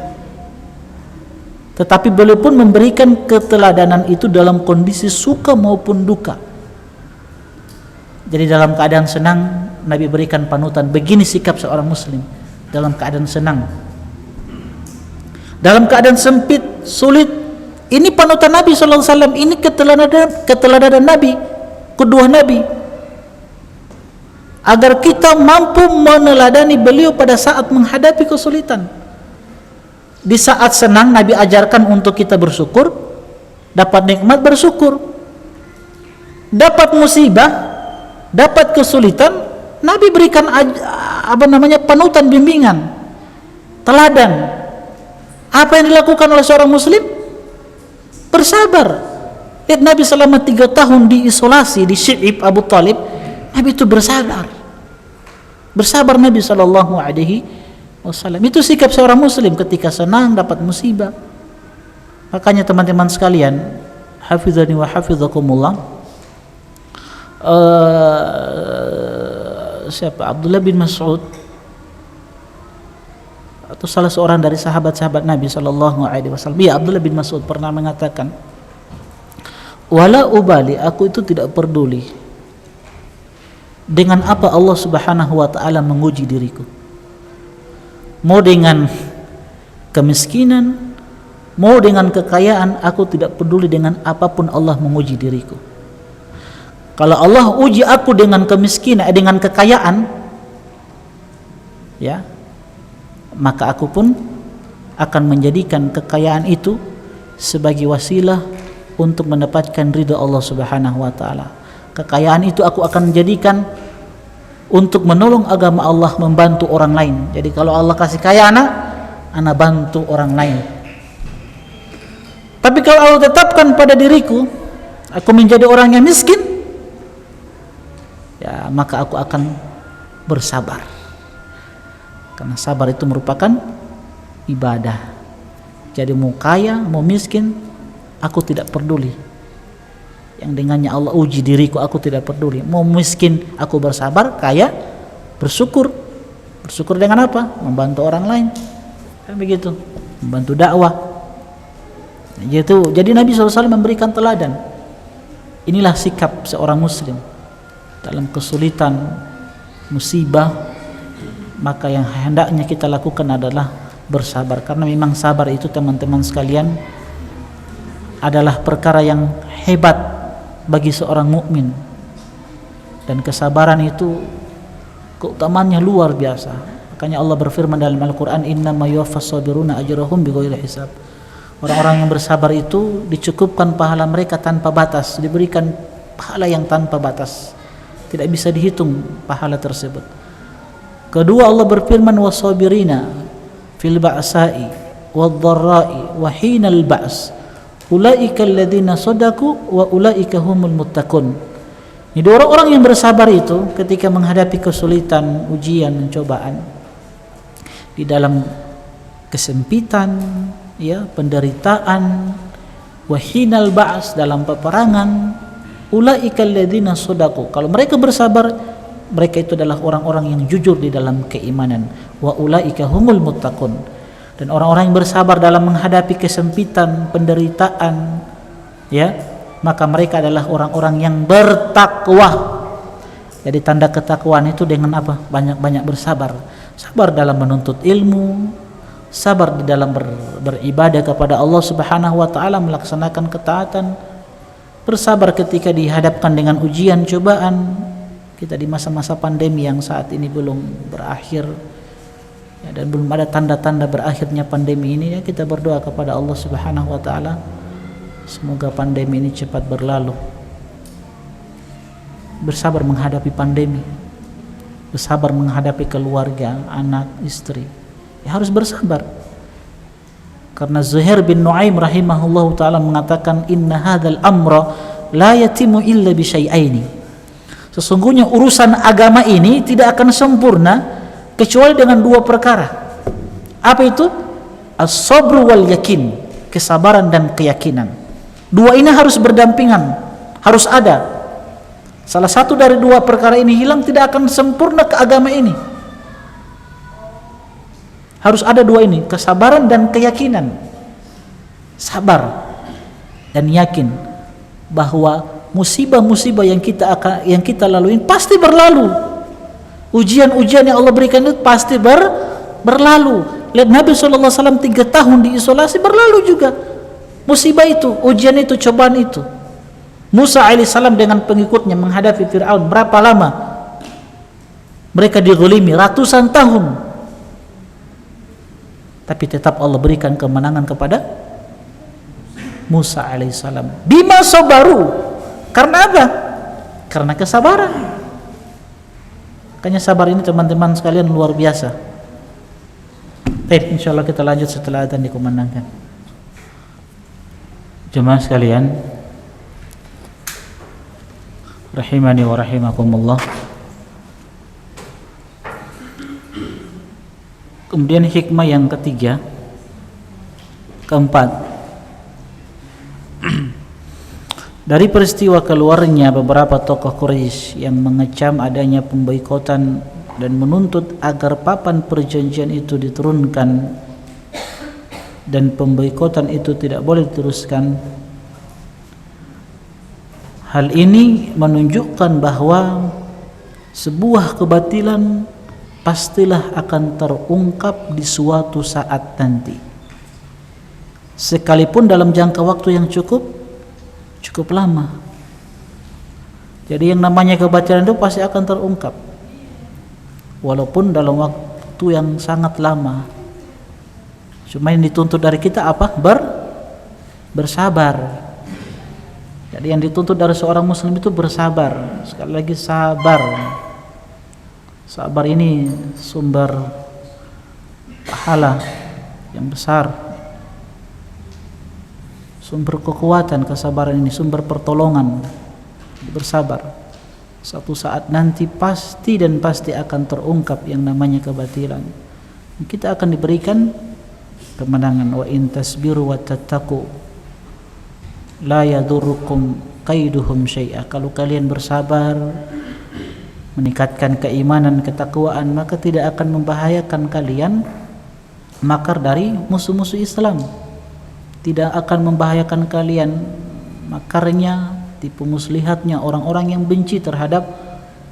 tetapi beliau pun memberikan keteladanan itu dalam kondisi suka maupun duka. Jadi dalam keadaan senang Nabi berikan panutan, begini sikap seorang muslim dalam keadaan senang. Dalam keadaan sempit, sulit, ini panutan Nabi SAW, ini keteladanan Nabi, kedua Nabi, agar kita mampu meneladani beliau pada saat menghadapi kesulitan. Di saat senang Nabi ajarkan untuk kita bersyukur, dapat nikmat bersyukur. Dapat musibah, dapat kesulitan, Nabi berikan panutan, bimbingan, teladan. Apa yang dilakukan oleh seorang muslim? Bersabar. Lihat Nabi selama 3 tahun diisolasi di Syi'ib Abu Talib, Nabi itu bersabar. Bersabar Nabi SAW. Itu sikap seorang muslim ketika senang, dapat musibah. Makanya teman-teman sekalian, hafizani wa hafizakumullah, Abdullah bin Mas'ud atau salah seorang dari sahabat-sahabat Nabi SAW, ya, Abdullah bin Mas'ud pernah mengatakan, wala ubali, aku itu tidak peduli dengan apa Allah Subhanahu wa ta'ala menguji diriku, mau dengan kemiskinan, mau dengan kekayaan, aku tidak peduli dengan apapun Allah menguji diriku. Kalau Allah uji aku dengan kemiskinan, dengan kekayaan, ya, maka aku pun akan menjadikan kekayaan itu sebagai wasilah untuk mendapatkan ridha Allah Subhanahu wa ta'ala. Kekayaan itu aku akan jadikan untuk menolong agama Allah, membantu orang lain. Jadi kalau Allah kasih kaya anak bantu orang lain. Tapi kalau Allah tetapkan pada diriku aku menjadi orang yang miskin, ya, maka aku akan bersabar. Karena sabar itu merupakan ibadah. Jadi mau kaya, mau miskin, aku tidak peduli. Yang dengannya Allah uji diriku, aku tidak peduli. Mau miskin, aku bersabar. Kaya, bersyukur. Bersyukur dengan apa? Membantu orang lain. Kan begitu. Membantu dakwah. Jadi Nabi SAW memberikan teladan. Inilah sikap seorang muslim dalam kesulitan, musibah, maka yang hendaknya kita lakukan adalah bersabar. Karena memang sabar itu teman-teman sekalian adalah perkara yang hebat bagi seorang mukmin, dan kesabaran itu keutamaannya luar biasa. Makanya Allah berfirman dalam Al-Quran, innama yuwaffas sabiruna ajrahum bighairi hisab. Orang-orang yang bersabar itu dicukupkan pahala mereka tanpa batas, diberikan pahala yang tanpa batas, tidak bisa dihitung pahala tersebut. Kedua, Allah berfirman, wasabirina fil ba'sa'i wadh-dharra'i wa hinal ba's ulaika alladziina shadaku wa ulaika humul muttaqun. Ini orang-orang yang bersabar itu ketika menghadapi kesulitan, ujian, cobaan, di dalam kesempitan, ya, penderitaan, wa hinal ba's, dalam peperangan, ulaika alladziina shadaku. Kalau mereka bersabar, mereka itu adalah orang-orang yang jujur di dalam keimanan. Wa ulaika humul muttaqun. Dan orang-orang yang bersabar dalam menghadapi kesempitan, penderitaan, ya, maka mereka adalah orang-orang yang bertakwa. Jadi tanda ketakwaan itu dengan apa? Banyak-banyak bersabar. Sabar dalam menuntut ilmu, sabar di dalam beribadah kepada Allah Subhanahu wa taala, melaksanakan ketaatan, bersabar ketika dihadapkan dengan ujian, cobaan. Kita di masa-masa pandemi yang saat ini belum berakhir, ya, dan belum ada tanda-tanda berakhirnya pandemi ini, ya, kita berdoa kepada Allah Subhanahu wa taala semoga pandemi ini cepat berlalu. Bersabar menghadapi pandemi, bersabar menghadapi keluarga, anak, istri, ya harus bersabar. Karena Zuhair bin Nu'aim rahimahullahu ta'ala mengatakan, inna hadzal amra la yatimu illa bi syai'aini. Sesungguhnya urusan agama ini tidak akan sempurna kecuali dengan dua perkara. Apa itu? As-sabru wal yakin, kesabaran dan keyakinan. Dua ini harus berdampingan, harus ada. Salah satu dari dua perkara ini hilang, tidak akan sempurna ke agama ini. Harus ada dua ini, kesabaran dan keyakinan. Sabar dan yakin bahwa musibah-musibah yang kita lalui pasti berlalu. Ujian-ujian yang Allah berikan itu pasti berlalu. Lihat Nabi SAW 3 tahun diisolasi, berlalu juga musibah itu, ujian itu, cobaan itu. Musa alaihissalam dengan pengikutnya menghadapi Fir'aun, berapa lama mereka digolimi? Ratusan tahun. Tapi tetap Allah berikan kemenangan kepada Musa alaihissalam. Bima sabaru. Karena apa? Karena kesabaran. Makanya sabar ini teman-teman sekalian luar biasa. Baik, insyaallah kita lanjut setelah adzan dikumandangkan. Jemaah sekalian, rahimani wa rahimakumullah. Kemudian hikmah yang keempat, dari peristiwa keluarnya beberapa tokoh Quraisy yang mengecam adanya pemboikotan dan menuntut agar papan perjanjian itu diturunkan dan pemboikotan itu tidak boleh diteruskan. Hal ini menunjukkan bahwa sebuah kebatilan pastilah akan terungkap di suatu saat nanti, sekalipun dalam jangka waktu yang cukup lama. Jadi yang namanya kebatilan itu pasti akan terungkap, walaupun dalam waktu yang sangat lama. Cuma yang dituntut dari kita apa? Bersabar. Jadi yang dituntut dari seorang muslim itu bersabar. Sekali lagi, sabar. Sabar ini sumber pahala yang besar, sumber kekuatan. Kesabaran ini sumber pertolongan. Bersabar, satu saat nanti pasti dan pasti akan terungkap yang namanya kebatilan. Kita akan diberikan kemenangan. Wa in tasbiru wa tattaqu la yadurrukum kaiduhum syai'a. Kalau kalian bersabar, meningkatkan keimanan, ketakwaan, maka tidak akan membahayakan kalian makar dari musuh-musuh Islam. Tidak akan membahayakan kalian makarnya, tipu muslihatnya orang-orang yang benci terhadap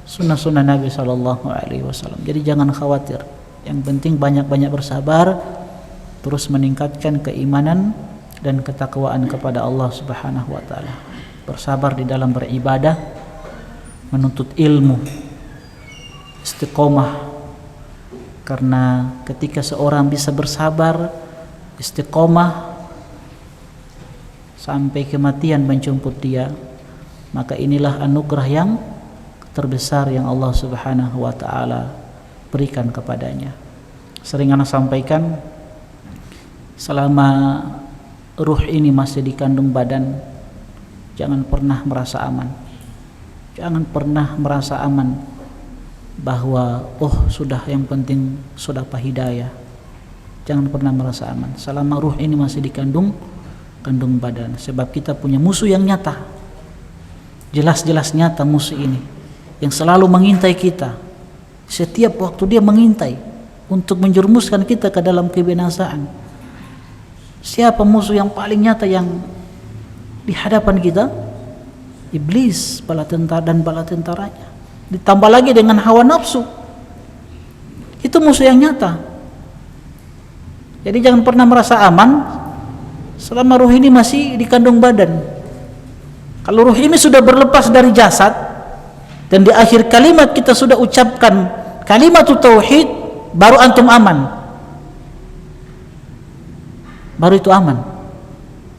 sunnah-sunnah Nabi SAW. Jadi jangan khawatir. Yang penting banyak-banyak bersabar, terus meningkatkan keimanan dan ketakwaan kepada Allah Subhanahu wa taala. Bersabar di dalam beribadah, menuntut ilmu, istiqomah. Karena ketika seorang bisa bersabar, istiqomah sampai kematian menjemput dia, maka inilah anugerah yang terbesar yang Allah Subhanahu wa taala berikan kepadanya. Sering ana sampaikan, selama ruh ini masih dikandung badan, jangan pernah merasa aman. Jangan pernah merasa aman bahwa sudah, yang penting sudah hidayah. Jangan pernah merasa aman selama ruh ini masih dikandung badan. Sebab kita punya musuh yang nyata, jelas-jelas nyata musuh ini, yang selalu mengintai kita. Setiap waktu dia mengintai untuk menjerumuskan kita ke dalam kebinasaan. Siapa musuh yang paling nyata yang di hadapan kita? Iblis, bala tentara dan bala tentaranya. ditambah lagi dengan hawa nafsu. Itu musuh yang nyata. Jadi jangan pernah merasa aman selama ruh ini masih di kandung badan. Kalau ruh ini sudah berlepas dari jasad dan di akhir kalimat kita sudah ucapkan kalimat tauhid, baru antum aman. Baru itu aman.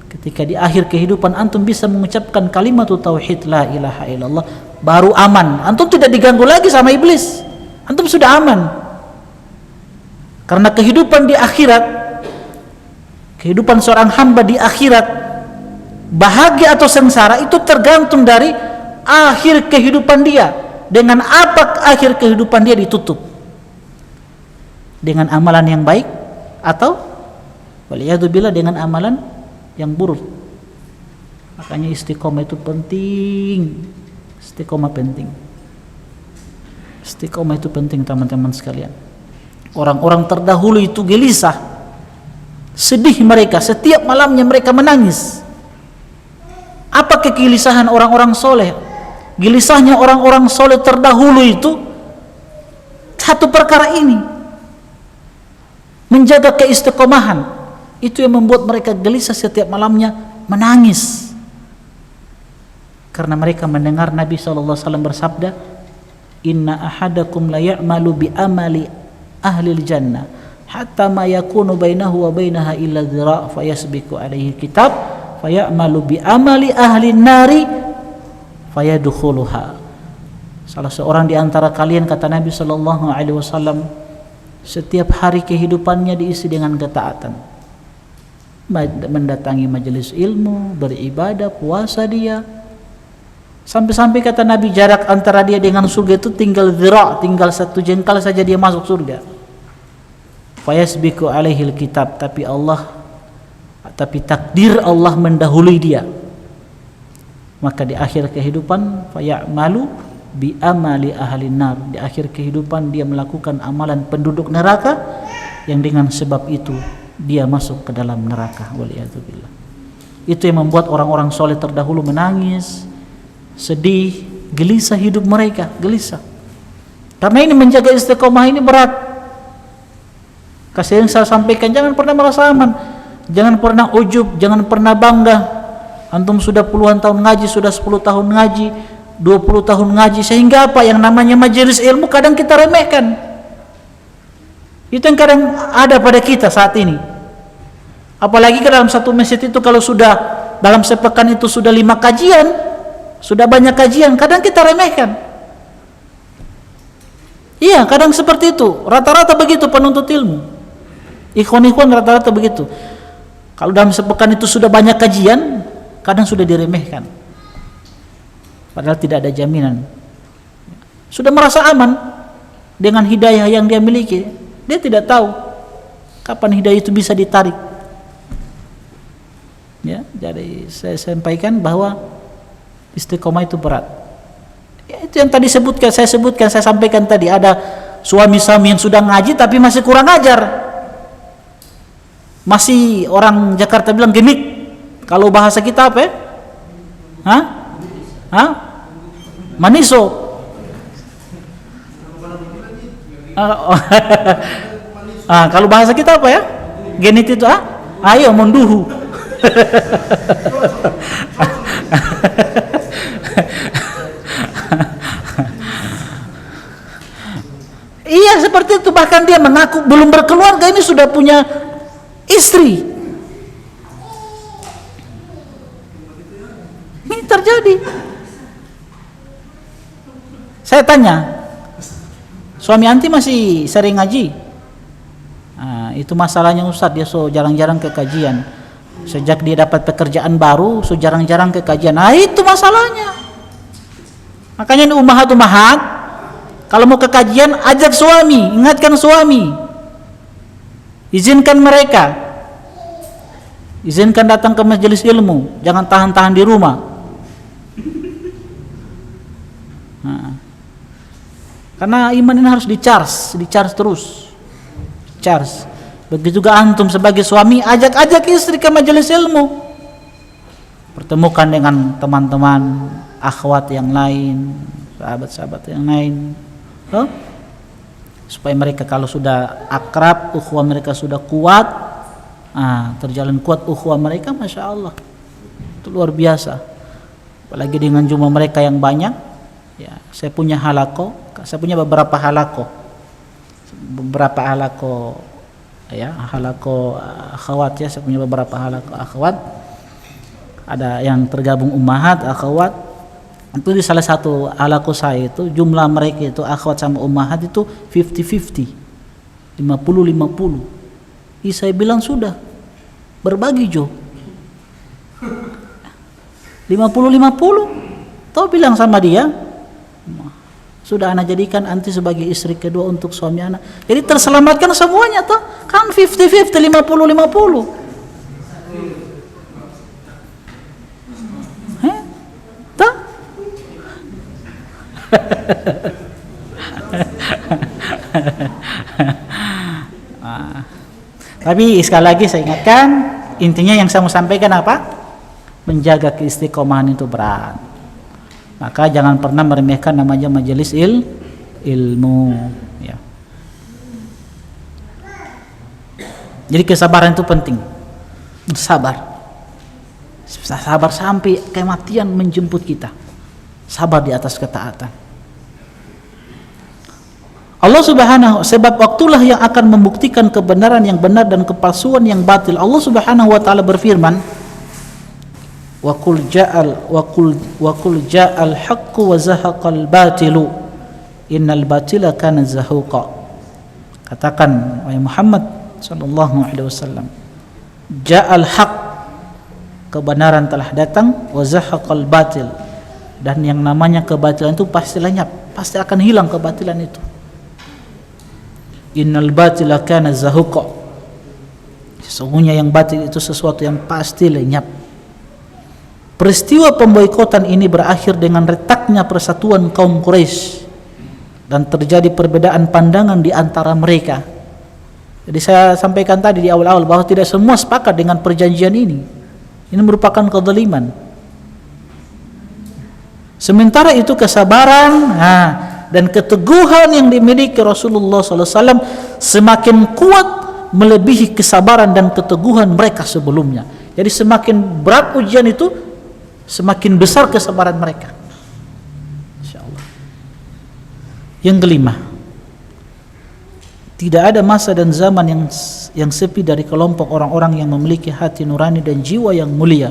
Ketika di akhir kehidupan antum bisa mengucapkan kalimat tauhid la ilaha illallah, baru aman. Antum tidak diganggu lagi sama iblis. Antum sudah aman. Karena kehidupan di akhirat, kehidupan seorang hamba di akhirat, bahagia atau sengsara itu tergantung dari akhir kehidupan dia. Dengan apa akhir kehidupan dia ditutup? Dengan amalan yang baik atau waliyadzubillah dengan amalan yang buruk. Makanya istiqomah itu penting. Istiqomah penting. Istiqomah itu penting teman-teman sekalian. Orang-orang terdahulu itu gelisah, sedih mereka, setiap malamnya mereka menangis. Apa kegelisahan orang-orang soleh? Gelisahnya orang-orang soleh terdahulu itu satu perkara ini, menjaga keistiqomahan. Itu yang membuat mereka gelisah setiap malamnya menangis, karena mereka mendengar Nabi SAW bersabda, inna ahadakum la ya'malu bi amali ahli jannah hatta ma yakunu bainahu wa bainaha illa dhira' fayasbiqu alaihi kitab fayamalu bi amali ahli nari fayadkhuluha. Salah seorang di antara kalian, kata Nabi SAW, setiap hari kehidupannya diisi dengan ketaatan, mendatangi majelis ilmu, beribadah, puasa dia, sampai-sampai kata Nabi jarak antara dia dengan surga itu tinggal dhira', tinggal satu jengkal saja dia masuk surga. Fayasbiqu alaihil kitab, tapi takdir Allah mendahului dia. Maka di akhir kehidupan fayamalu bi amali ahli nar, di akhir kehidupan dia melakukan amalan penduduk neraka, yang dengan sebab itu dia masuk ke dalam neraka. Waliyadzubillah. Itu yang membuat orang-orang soleh terdahulu menangis, sedih, gelisah hidup mereka, gelisah. Karena ini menjaga istiqomah ini berat. Kasih yang saya sampaikan, jangan pernah merasa aman, jangan pernah ujub, jangan pernah bangga. Antum sudah puluhan tahun ngaji, sudah 10 tahun ngaji, 20 tahun ngaji, sehingga apa? Yang namanya majelis ilmu kadang kita remehkan. Itu yang kadang ada pada kita saat ini. Apalagi ke dalam satu masjid itu, kalau sudah dalam sepekan itu sudah 5 kajian, sudah banyak kajian, kadang kita remehkan. Iya, kadang seperti itu. Rata-rata begitu penuntut ilmu. Ikhwan-ikhwan rata-rata begitu. Kalau dalam sepekan itu sudah banyak kajian, kadang sudah diremehkan. Padahal tidak ada jaminan. Sudah merasa aman dengan hidayah yang dia miliki. Dia tidak tahu kapan hidayah itu bisa ditarik. Ya, jadi saya sampaikan bahwa istiqomah itu berat. Ya, itu yang tadi saya sampaikan tadi, ada suami-suami yang sudah ngaji tapi masih kurang ajar. Masih orang Jakarta bilang genit. Kalau bahasa kita apa ya? Maniso. Kalau bahasa kita apa ya? Genit itu ayo monduhu. Iya, seperti itu. Bahkan dia mengaku belum berkeluarga, ini sudah punya istri. Ini terjadi. Saya tanya, suami anti masih sering ngaji? Itu masalahnya Ustadz, dia so jarang-jarang ke kajian. Sejak dia dapat pekerjaan baru, so jarang-jarang ke kajian. Itu masalahnya. Makanya ini umahat, kalau mau ke kajian, ajak suami, ingatkan suami, izinkan mereka, izinkan datang ke majelis ilmu, jangan tahan-tahan di rumah. Karena iman ini harus di-charge terus, charge. Begitu juga antum sebagai suami, ajak istri ke majelis ilmu, pertemukan dengan teman-teman akhwat yang lain, sahabat-sahabat yang lain, supaya mereka kalau sudah akrab, ukhuwah mereka sudah kuat, terjalin kuat ukhuwah mereka, masya Allah, itu luar biasa. Apalagi dengan jumlah mereka yang banyak. Ya, saya punya beberapa halako, ya, halako akhwat ya, saya punya beberapa halako akhwat. Ada yang tergabung ummahat, akhwat. Itu di salah satu halako saya itu jumlah mereka itu akhwat sama ummahat itu 50-50, 50-50. Saya bilang sudah berbagi Jo, 50-50. Tahu bilang sama dia, sudah anak jadikan anti sebagai istri kedua untuk suami anak. Jadi terselamatkan semuanya toh. Kan 50-50, 50-50. Toh? Tapi sekali lagi saya ingatkan, intinya yang saya mau sampaikan apa? Menjaga keistiqomahan itu berat. Maka jangan pernah meremehkan namanya majelis ilmu ya. Jadi kesabaran itu penting. Sabar sampai kematian menjemput kita. Sabar di atas ketaatan. Allah Subhanahu, sebab waktulah yang akan membuktikan kebenaran yang benar dan kepalsuan yang batil. Allah Subhanahu wa taala berfirman, wa qul ja'al haqqu wa zahaqal batilu innal batila kana zahuqa. Katakan wahai Muhammad sallallahu alaihi wasallam, ja'al haqq, kebenaran telah datang, wa zahaqal batil, dan yang namanya kebatilan itu pasti lenyap, pasti akan hilang kebatilan itu. Innal batila kana zahuqa, sesungguhnya yang batil itu sesuatu yang pasti lenyap. Peristiwa pemboikotan ini berakhir dengan retaknya persatuan kaum Quraisy dan terjadi perbedaan pandangan di antara mereka. Jadi saya sampaikan tadi di awal-awal bahwa tidak semua sepakat dengan perjanjian ini. Ini merupakan kezaliman. Sementara itu kesabaran dan keteguhan yang dimiliki Rasulullah SAW semakin kuat melebihi kesabaran dan keteguhan mereka sebelumnya. Jadi semakin berat ujian itu, semakin besar kesabaran mereka. Insyaallah. Yang kelima, tidak ada masa dan zaman yang sepi dari kelompok orang-orang yang memiliki hati nurani dan jiwa yang mulia.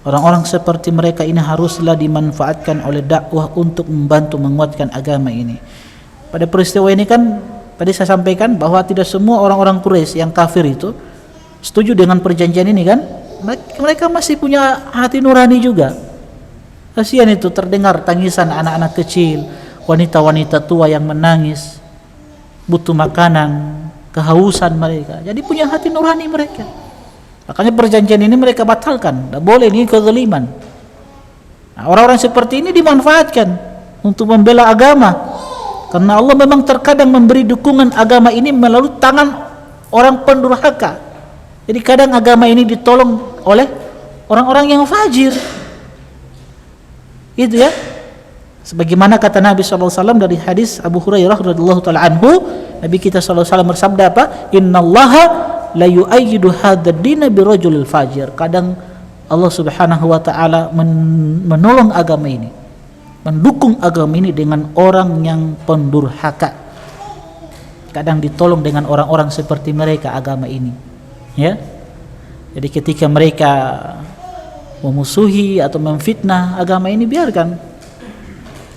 Orang-orang seperti mereka ini haruslah dimanfaatkan oleh dakwah untuk membantu menguatkan agama ini. Pada peristiwa ini kan tadi saya sampaikan bahwa tidak semua orang-orang Quraisy yang kafir itu setuju dengan perjanjian ini kan. Mereka masih punya hati nurani juga. Kasihan itu, terdengar tangisan anak-anak kecil, wanita-wanita tua yang menangis, butuh makanan, kehausan mereka. Jadi punya hati nurani mereka. Makanya perjanjian ini mereka batalkan. Tidak boleh, ini kezaliman. Nah, orang-orang seperti ini dimanfaatkan untuk membela agama. Karena Allah memang terkadang memberi dukungan agama ini melalui tangan orang pendurhaka. Jadi kadang agama ini ditolong oleh orang-orang yang fajir. Itu ya. Sebagaimana kata Nabi SAW dari hadis Abu Hurairah radhiyallahu taala anhu, Nabi kita SAW bersabda apa? Innallaha la yu'ayyidu hadzal dina birajulil fajir. Kadang Allah Subhanahu wa taala menolong agama ini, mendukung agama ini dengan orang yang pendurhaka. Kadang ditolong dengan orang-orang seperti mereka agama ini. Ya, jadi ketika mereka memusuhi atau memfitnah agama ini, biarkan.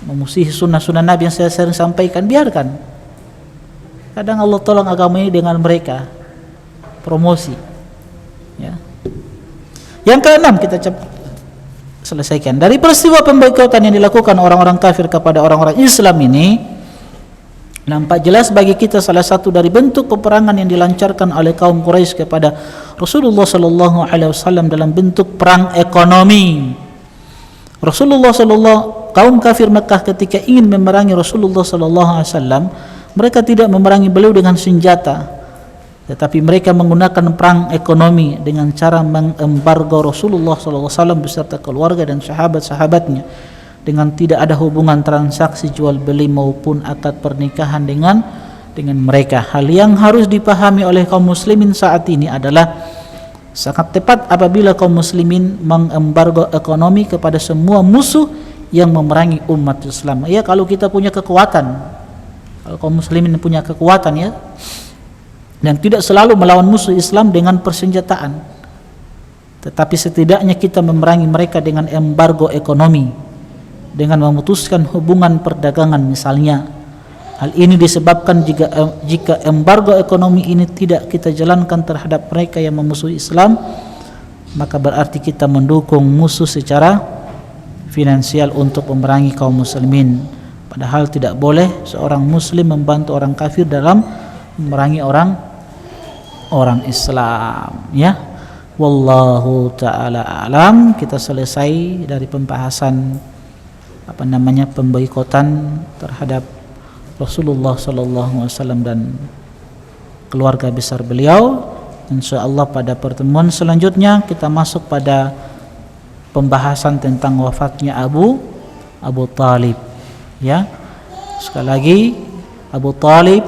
Memusuhi sunnah-sunnah Nabi yang saya sering sampaikan, biarkan. Kadang Allah tolong agama ini dengan mereka, promosi. Ya. Yang keenam kita selesaikan dari peristiwa pemboikotan yang dilakukan orang-orang kafir kepada orang-orang Islam ini. Nampak jelas bagi kita salah satu dari bentuk peperangan yang dilancarkan oleh kaum Quraisy kepada Rasulullah sallallahu alaihi wasallam dalam bentuk perang ekonomi. Kaum kafir Mekah ketika ingin memerangi Rasulullah sallallahu alaihi wasallam, mereka tidak memerangi beliau dengan senjata, tetapi mereka menggunakan perang ekonomi dengan cara mengembargo Rasulullah sallallahu alaihi wasallam beserta keluarga dan sahabat-sahabatnya. dengan tidak ada hubungan transaksi jual beli maupun akad pernikahan dengan mereka. Hal yang harus dipahami oleh kaum muslimin saat ini adalah sangat tepat apabila kaum muslimin mengembargo ekonomi kepada semua musuh yang memerangi umat Islam. Ya, kalau kita punya kekuatan, kalau kaum muslimin punya kekuatan ya, dan tidak selalu melawan musuh Islam dengan persenjataan, tetapi setidaknya kita memerangi mereka dengan embargo ekonomi, dengan memutuskan hubungan perdagangan misalnya. Hal ini disebabkan jika embargo ekonomi ini tidak kita jalankan terhadap mereka yang memusuhi Islam, maka berarti kita mendukung musuh secara finansial untuk memerangi kaum muslimin. Padahal tidak boleh seorang muslim membantu orang kafir dalam memerangi orang Islam, ya. Wallahu taala alam. Kita selesai dari pembahasan pemboikotan terhadap Rasulullah sallallahu alaihi wasallam dan keluarga besar beliau. Insyaallah pada pertemuan selanjutnya kita masuk pada pembahasan tentang wafatnya Abu Talib, ya. Sekali lagi, Abu Talib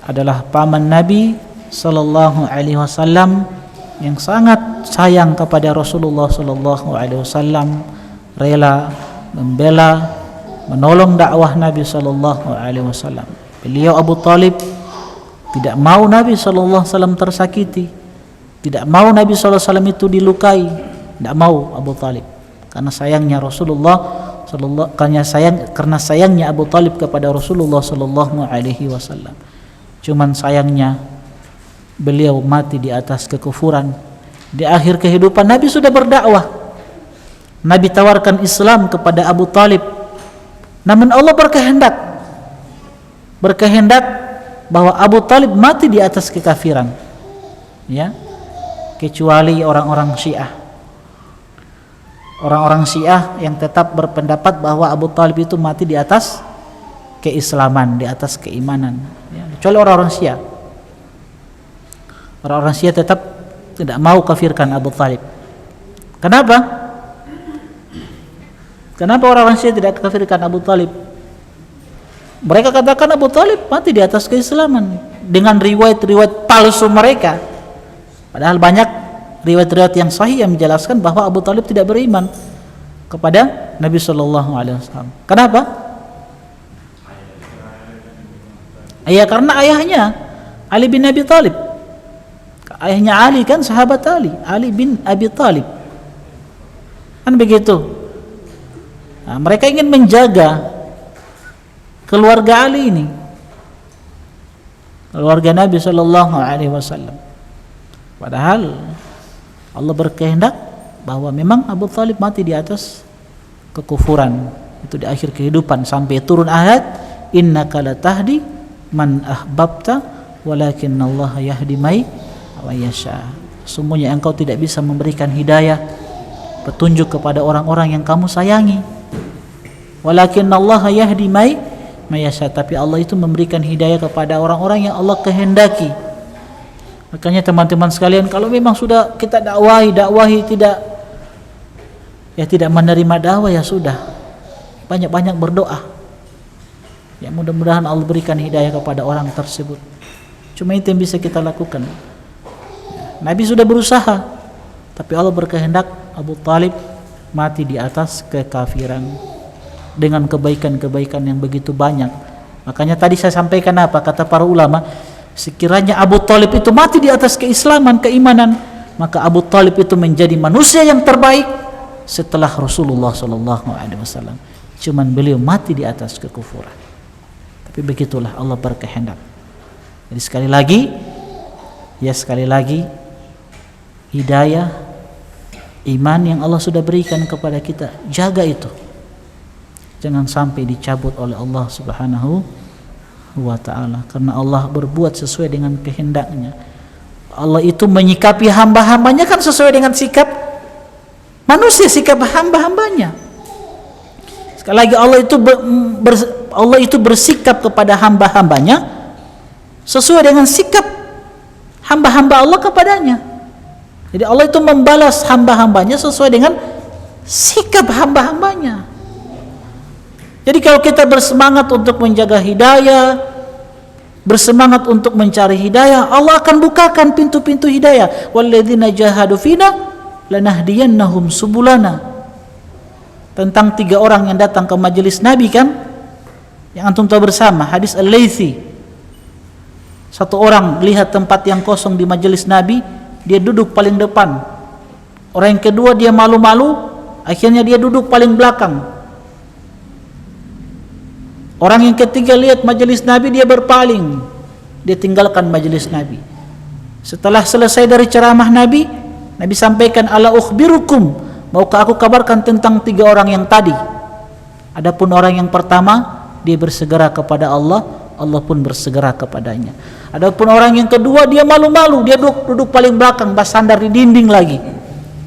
adalah paman Nabi sallallahu alaihi wasallam yang sangat sayang kepada Rasulullah sallallahu alaihi wasallam, rela membela, menolong dakwah Nabi sallallahu alaihi wasallam. Beliau Abu Talib tidak mau Nabi sallallahu alaihi wasallam tersakiti, tidak mau Nabi sallallahu alaihi wasallam itu dilukai, tidak mau Abu Talib, karena sayangnya Rasulullah karena sayangnya Abu Talib kepada Rasulullah sallallahu alaihi wasallam. Cuman sayangnya beliau mati di atas kekufuran. Di akhir kehidupan Nabi sudah berdakwah, Nabi tawarkan Islam kepada Abu Talib. Namun Allah berkehendak bahwa Abu Talib mati di atas kekafiran, ya, kecuali orang-orang Syiah. Orang-orang Syiah yang tetap berpendapat bahwa Abu Talib itu mati di atas keislaman, di atas keimanan, ya, kecuali orang-orang Syiah. Orang-orang Syiah tetap tidak mau kafirkan Abu Talib. Kenapa? Kenapa orang-orang Syiah tidak kafirkan Abu Talib? Mereka katakan Abu Talib mati di atas keislaman dengan riwayat-riwayat palsu mereka. Padahal banyak riwayat-riwayat yang sahih yang menjelaskan bahwa Abu Talib tidak beriman kepada Nabi sallallahu alaihi wasallam. Kenapa? Ya, karena ayahnya Ali bin Abi Talib. Ayahnya Ali kan sahabat Ali bin Abi Talib. Kan begitu. Nah, mereka ingin menjaga keluarga Ali ini, keluarga Nabi sallallahu alaihi wasallam. Padahal Allah berkehendak bahwa memang Abu Talib mati di atas kekufuran itu di akhir kehidupan, sampai turun ayat innaka latahdi man ahbabta walakinnallaha yahdi may yasha. Semuanya engkau tidak bisa memberikan hidayah, petunjuk kepada orang-orang yang kamu sayangi. Walakinnallaha yahdi may yasha, tapi Allah itu memberikan hidayah kepada orang-orang yang Allah kehendaki. Makanya teman-teman sekalian, kalau memang sudah kita dakwahi tidak menerima dakwah, ya sudah, banyak-banyak berdoa. Ya, mudah-mudahan Allah berikan hidayah kepada orang tersebut. Cuma itu yang bisa kita lakukan. Nabi sudah berusaha, tapi Allah berkehendak Abu Talib mati di atas kekafiran dengan kebaikan-kebaikan yang begitu banyak. Makanya tadi saya sampaikan apa kata para ulama, sekiranya Abu Talib itu mati di atas keislaman, keimanan, maka Abu Talib itu menjadi manusia yang terbaik setelah Rasulullah sallallahu alaihi wasallam. Cuman beliau mati di atas kekufuran. Tapi begitulah Allah berkehendak. Jadi sekali lagi hidayah iman yang Allah sudah berikan kepada kita, jaga itu. Jangan sampai dicabut oleh Allah Subhanahu wa ta'ala, karena Allah berbuat sesuai dengan kehendaknya. Allah itu menyikapi hamba-hambanya kan sesuai dengan sikap manusia, sikap hamba-hambanya. Sekali lagi, Allah itu bersikap kepada hamba-hambanya sesuai dengan sikap hamba-hamba Allah kepadanya. Jadi Allah itu membalas hamba-hambanya sesuai dengan sikap hamba-hambanya. Jadi kalau kita bersemangat untuk menjaga hidayah, bersemangat untuk mencari hidayah, Allah akan bukakan pintu-pintu hidayah. Walladzina jahadu fina lanahdiyannahum subulana. Tentang 3 orang yang datang ke majelis Nabi kan, yang antum tahu bersama, hadis Al-Laythi. Satu orang lihat tempat yang kosong di majelis Nabi, dia duduk paling depan. Orang yang kedua dia malu-malu, akhirnya dia duduk paling belakang. Orang yang ketiga lihat majelis Nabi, dia berpaling, dia tinggalkan majelis Nabi. Setelah selesai dari ceramah Nabi, Nabi sampaikan, ala ukhbirukum, maukah aku kabarkan tentang 3 orang yang tadi. Adapun orang yang pertama, dia bersegera kepada Allah, Allah pun bersegera kepadanya. Adapun orang yang kedua, dia malu-malu, dia duduk paling belakang, bersandar di dinding lagi,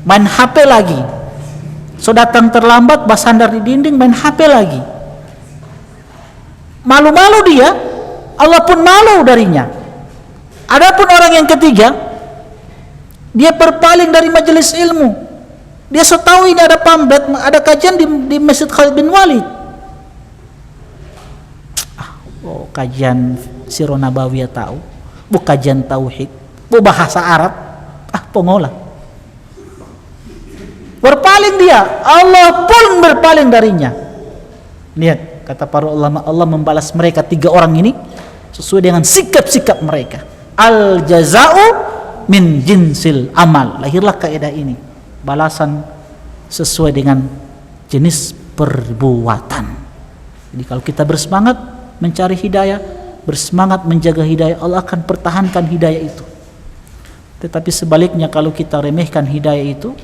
main HP lagi. So datang terlambat, bersandar di dinding, main HP lagi. Malu-malu dia, Allah pun malu darinya. Adapun orang yang ketiga, dia berpaling dari majelis ilmu. Dia tahu ini ada pamflet, ada kajian di Masjid Khalid bin Walid. Oh, kajian Sirah Nabawiyah tahu, bu kajian tauhid, bu bahasa Arab, pengolah. Berpaling dia, Allah pun berpaling darinya. Lihat, kata para ulama, Allah membalas mereka 3 orang ini sesuai dengan sikap-sikap mereka. Al jaza'u min jinsil amal. Lahirlah kaidah ini. Balasan sesuai dengan jenis perbuatan. Jadi kalau kita bersemangat mencari hidayah, bersemangat menjaga hidayah, Allah akan pertahankan hidayah itu. Tetapi sebaliknya kalau kita remehkan hidayah itu,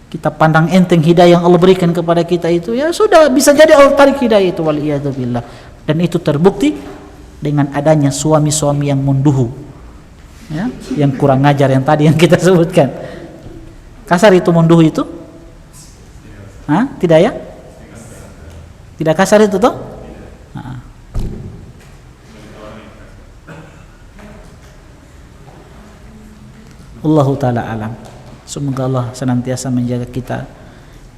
kita pandang enteng hidayah yang Allah berikan kepada kita itu, ya sudah, bisa jadi Allah tarik hidayah itu, waliyadzubillah. Dan itu terbukti dengan adanya suami-suami yang munduhu, ya, yang kurang ngajar yang tadi yang kita sebutkan. Kasar itu munduhu itu? Tidak ya? Tidak kasar itu toh? Allahu ta'ala alam. Semoga Allah senantiasa menjaga kita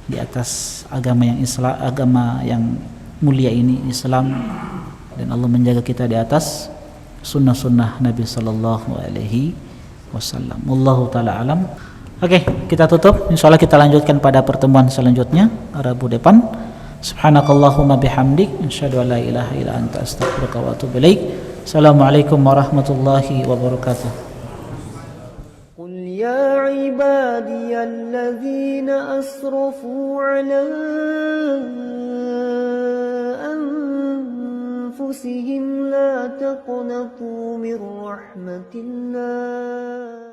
di atas agama yang Islam, agama yang mulia ini, Islam, dan Allah menjaga kita di atas sunnah-sunnah Nabi sallallahu alaihi wasallam. Wallahu taala alam. Oke, kita tutup. Insyaallah kita lanjutkan pada pertemuan selanjutnya, Rabu depan. Subhanakallahumma bihamdik, asyhadu an la ilaha illa anta, astaghfiruka wa atubu ilaik. Assalamualaikum warahmatullahi wabarakatuh. يا عبادي الذين أسرفوا على أنفسهم لا تقنطوا من رحمة الله